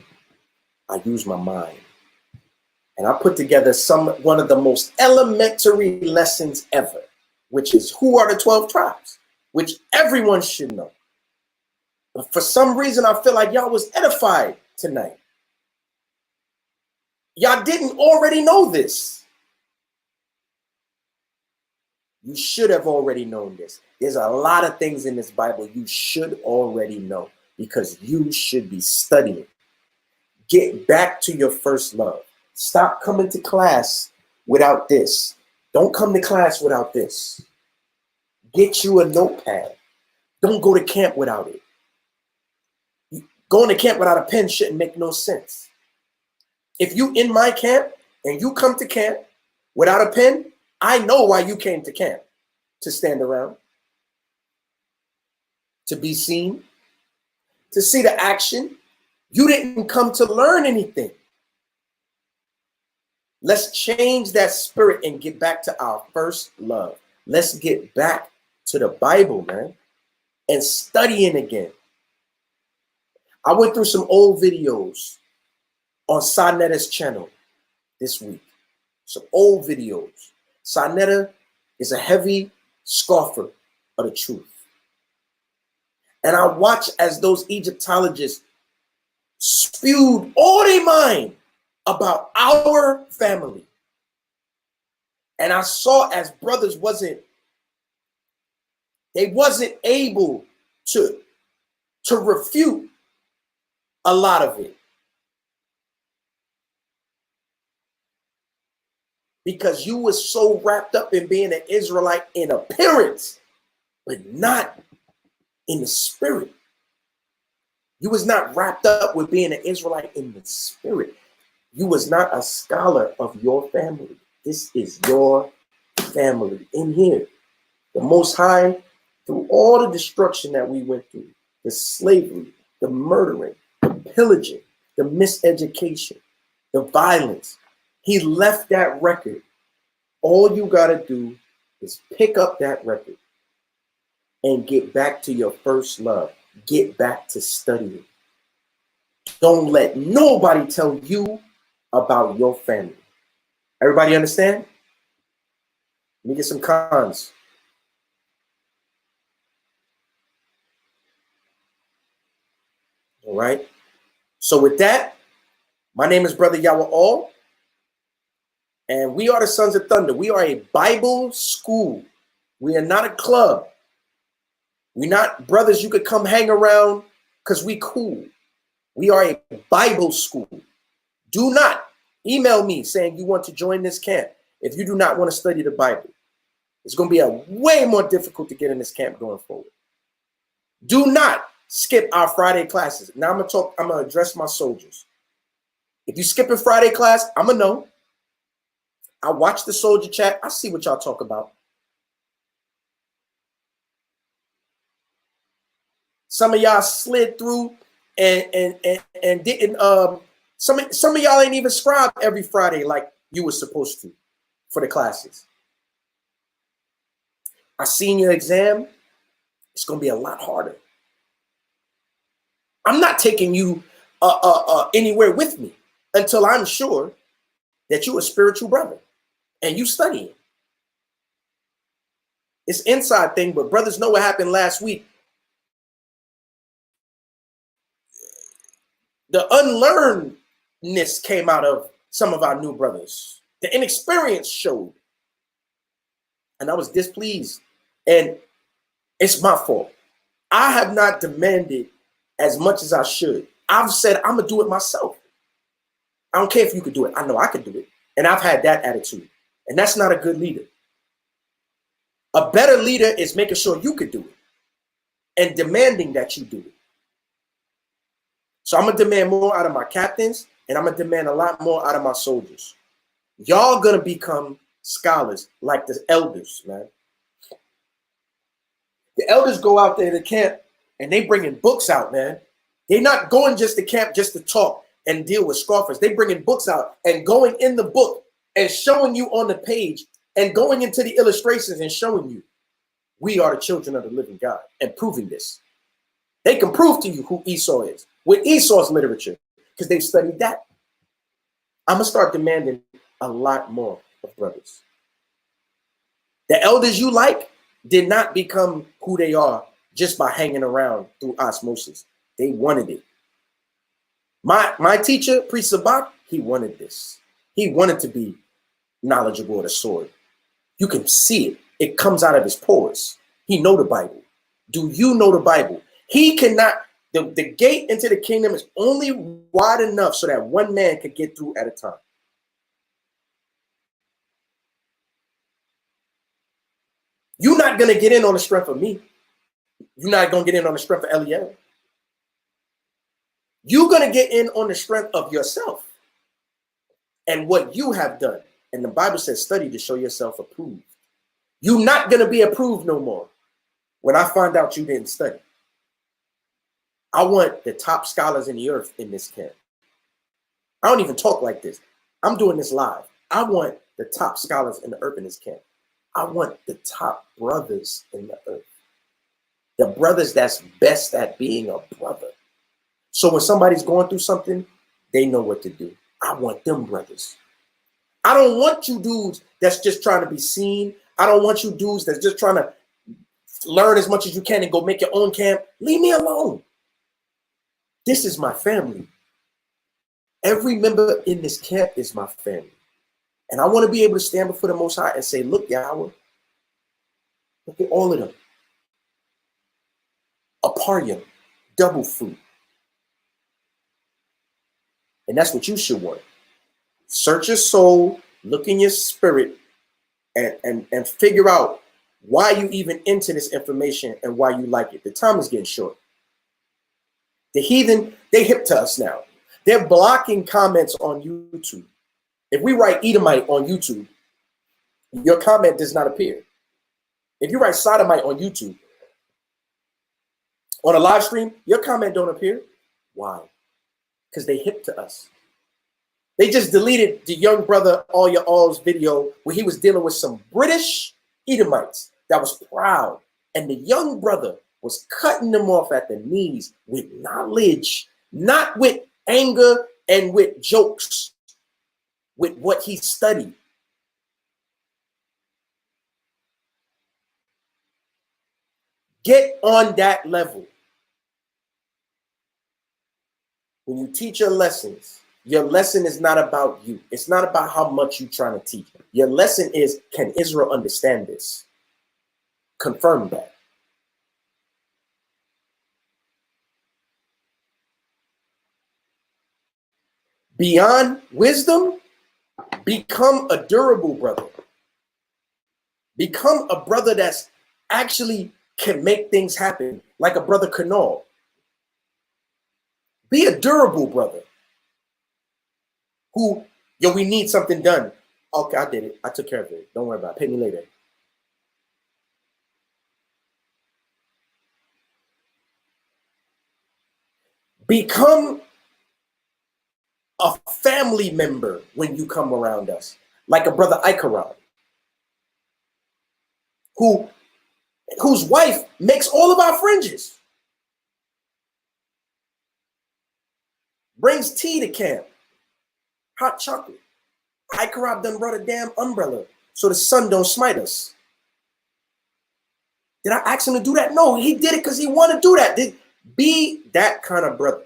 I used my mind. And I put together one of the most elementary lessons ever, which is who are the 12 tribes, which everyone should know. But for some reason, I feel like y'all was edified tonight. Y'all didn't already know this. You should have already known this. There's a lot of things in this Bible you should already know because you should be studying. Get back to your first love. Stop coming to class without this. Don't come to class without this. Get you a notepad. Don't go to camp without it. Going to camp without a pen shouldn't make no sense. If you in my camp and you come to camp without a pen, I know why you came to camp. To stand around, to be seen, to see the action. You didn't come to learn anything. Let's change that spirit and get back to our first love. Let's get back to the Bible, man, and studying again. I went through some old videos on Sanetta's channel this week. Some old videos. Sanetta is a heavy scoffer of the truth. And I watched as those Egyptologists spewed all their mind about our family. And I saw as brothers wasn't able to refute a lot of it. Because you was so wrapped up in being an Israelite in appearance, but not in the spirit. You was not wrapped up with being an Israelite in the spirit. You was not a scholar of your family. This is your family in here. The Most High, through all the destruction that we went through, the slavery, the murdering, the pillaging, the miseducation, the violence, he left that record. All you got to do is pick up that record and get back to your first love. Get back to studying. Don't let nobody tell you about your family. Everybody understand? Let me get some cons. All right. So with that, my name is Brother Yahweh All. And we are the Sons of Thunder. We are a Bible school. We are not a club. We're not brothers you could come hang around because we cool. We are a Bible school. Do not email me saying you want to join this camp if you do not want to study the Bible. It's going to be a way more difficult to get in this camp going forward. Do not skip our Friday classes. Now I'm going to address my soldiers. If you skip a Friday class, I'm going to know. I watch the soldier chat. I see what y'all talk about. Some of y'all slid through and didn't. Some of y'all ain't even scribe every Friday like you were supposed to for the classes. I seen your exam. It's gonna be a lot harder. I'm not taking you anywhere with me until I'm sure that you're a spiritual brother and you studying. It's inside thing, but brothers know what happened last week. The unlearnedness came out of some of our new brothers. The inexperience showed. And I was displeased. And it's my fault. I have not demanded as much as I should. I've said I'm going to do it myself. I don't care if you could do it. I know I could do it. And I've had that attitude. And that's not a good leader. A better leader is making sure you could do it and demanding that you do it. So I'm going to demand more out of my captains, and I'm going to demand a lot more out of my soldiers. Y'all going to become scholars like the elders, man. The elders go out there to camp, and they bringing books out, man. They're not going just to camp just to talk. and deal with scoffers. They bringing books out and going in the book and showing you on the page and going into the illustrations and showing you we are the children of the living God and proving this. They can prove to you who Esau is with Esau's literature because they've studied that. I'm going to start demanding a lot more of brothers. The elders you like did not become who they are just by hanging around through osmosis. They wanted it. My teacher, Priest Sabbath, he wanted this. He wanted to be knowledgeable of the sword. You can see it. It comes out of his pores. He know the Bible. Do you know the Bible? He cannot, the gate into the kingdom is only wide enough so that one man could get through at a time. You're not going to get in on the strength of me. You're not going to get in on the strength of Eliel. You're going to get in on the strength of yourself and what you have done. And the Bible says, study to show yourself approved. You're not going to be approved no more when I find out you didn't study. I want the top scholars in the earth in this camp. I don't even talk like this. I'm doing this live. I want the top scholars in the earth in this camp. I want the top brothers in the earth. The brothers that's best at being a brother. So when somebody's going through something, they know what to do. I want them brothers. I don't want you dudes that's just trying to be seen. I don't want you dudes that's just trying to learn as much as you can and go make your own camp. Leave me alone. This is my family. Every member in this camp is my family. And I want to be able to stand before the Most High and say, look, Yahweh, look at all of them. Aparia, double fruit. And that's what you should want. Search your soul, look in your spirit, and figure out why you even into this information and why you like it. The time is getting short. The heathen, they hip to us now. They're blocking comments on YouTube. If we write Edomite on YouTube, your comment does not appear. If you write sodomite on YouTube, on a live stream, your comment don't appear. Why? Because they hip to us. They just deleted the young brother All Your All's video where he was dealing with some British Edomites that was proud. And the young brother was cutting them off at the knees with knowledge, not with anger and with jokes, with what he studied. Get on that level. When you teach your lessons, your lesson is not about you. It's not about how much you're trying to teach. Your lesson is, can Israel understand this? Confirm that. Beyond wisdom, become a durable brother. Become a brother that's actually can make things happen, like a brother Canal. Be a durable brother who, yo, we need something done. Okay, I did it. I took care of it. Don't worry about it. Pay me later. Become a family member when you come around us, like a brother Ikaron, whose wife makes all of our fringes, brings tea to camp, hot chocolate. Ikaron done brought a damn umbrella so the sun don't smite us. Did I ask him to do that? No, he did it because he wanted to do that. Be that kind of brother.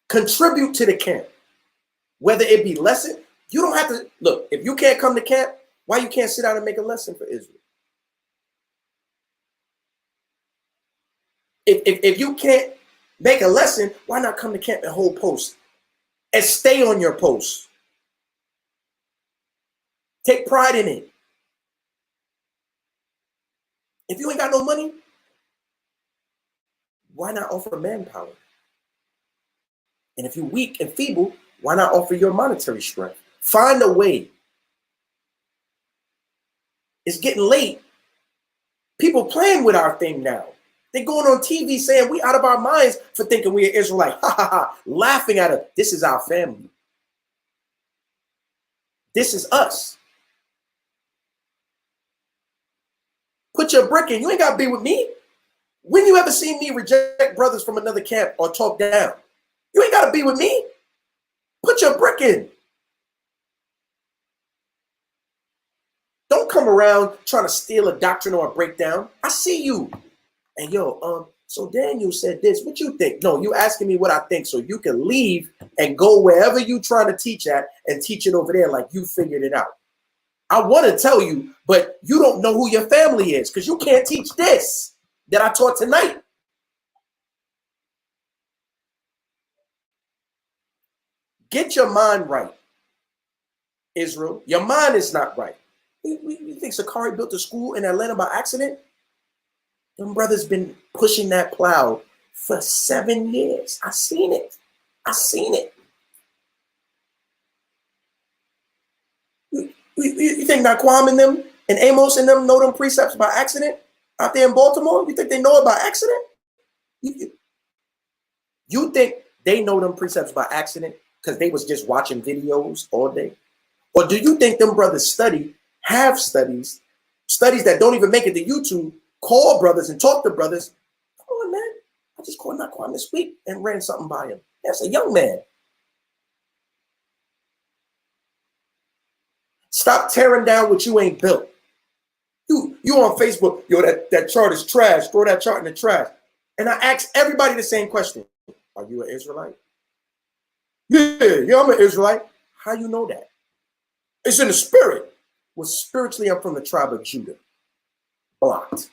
Contribute to the camp, whether it be lesson. You don't have to look. If you can't come to camp, why you can't sit down and make a lesson for Israel? If you can't make a lesson, why not come to camp and hold posts and stay on your post? Take pride in it. If you ain't got no money, why not offer manpower? And if you're weak and feeble, why not offer your monetary strength? Find a way. It's getting late. People playing with our thing now. They're going on TV saying we out of our minds for thinking we're Israelite. Ha ha ha. Laughing at us. This is our family. This is us. Put your brick in. You ain't got to be with me. When you ever seen me reject brothers from another camp or talk down? You ain't got to be with me. Put your brick in. Don't come around trying to steal a doctrine or a breakdown. I see you. And yo, so Daniel said this. What you think? No, you asking me what I think so you can leave and go wherever you trying to teach at and teach it over there like you figured it out. I want to tell you, but you don't know who your family is because you can't teach this that I taught tonight. Get your mind right, Israel. Your mind is not right. You think Sakari built a school in Atlanta by accident? Them brothers been pushing that plow for 7 years. I seen it. I seen it. You think Naquam and them and Amos and them know them precepts by accident out there in Baltimore? You think they know it by accident? You think they know them precepts by accident because they was just watching videos all day? Or do you think them brothers have studies that don't even make it to YouTube, call brothers and talk to brothers? Come on, man. I just called Naquan this week and ran something by him. That's a young man. Stop tearing down what you ain't built. You on Facebook, yo, that chart is trash. Throw that chart in the trash. And I ask everybody the same question. Are you an Israelite? Yeah, I'm an Israelite. How you know that? It's in the spirit. Well, spiritually, I'm from the tribe of Judah. Blocked.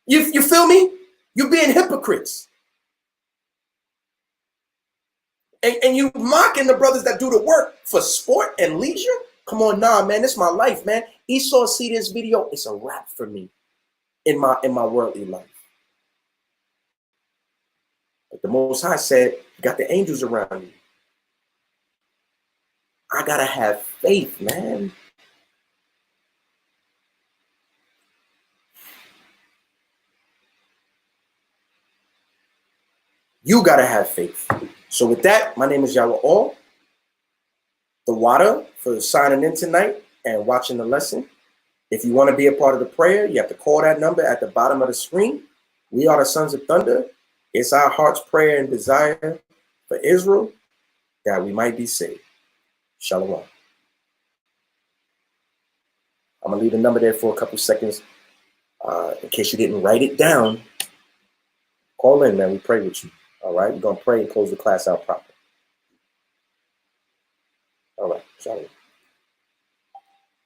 You feel me? You're being hypocrites. And you mocking the brothers that do the work for sport and leisure? Come on, nah, man, this is my life, man. Esau see this video, it's a wrap for me in my worldly life. But the Most High said, you got the angels around you. I gotta have faith, man. You gotta have faith. So with that, my name is Yahweh All. The water for signing in tonight and watching the lesson. If you want to be a part of the prayer, you have to call that number at the bottom of the screen. We are the Sons of Thunder. It's our heart's prayer and desire for Israel that we might be saved. Shalom. I'm going to leave the number there for a couple seconds in case you didn't write it down. Call in, man. We pray with you. All right? We're going to pray and close the class out properly. All right. Shalom.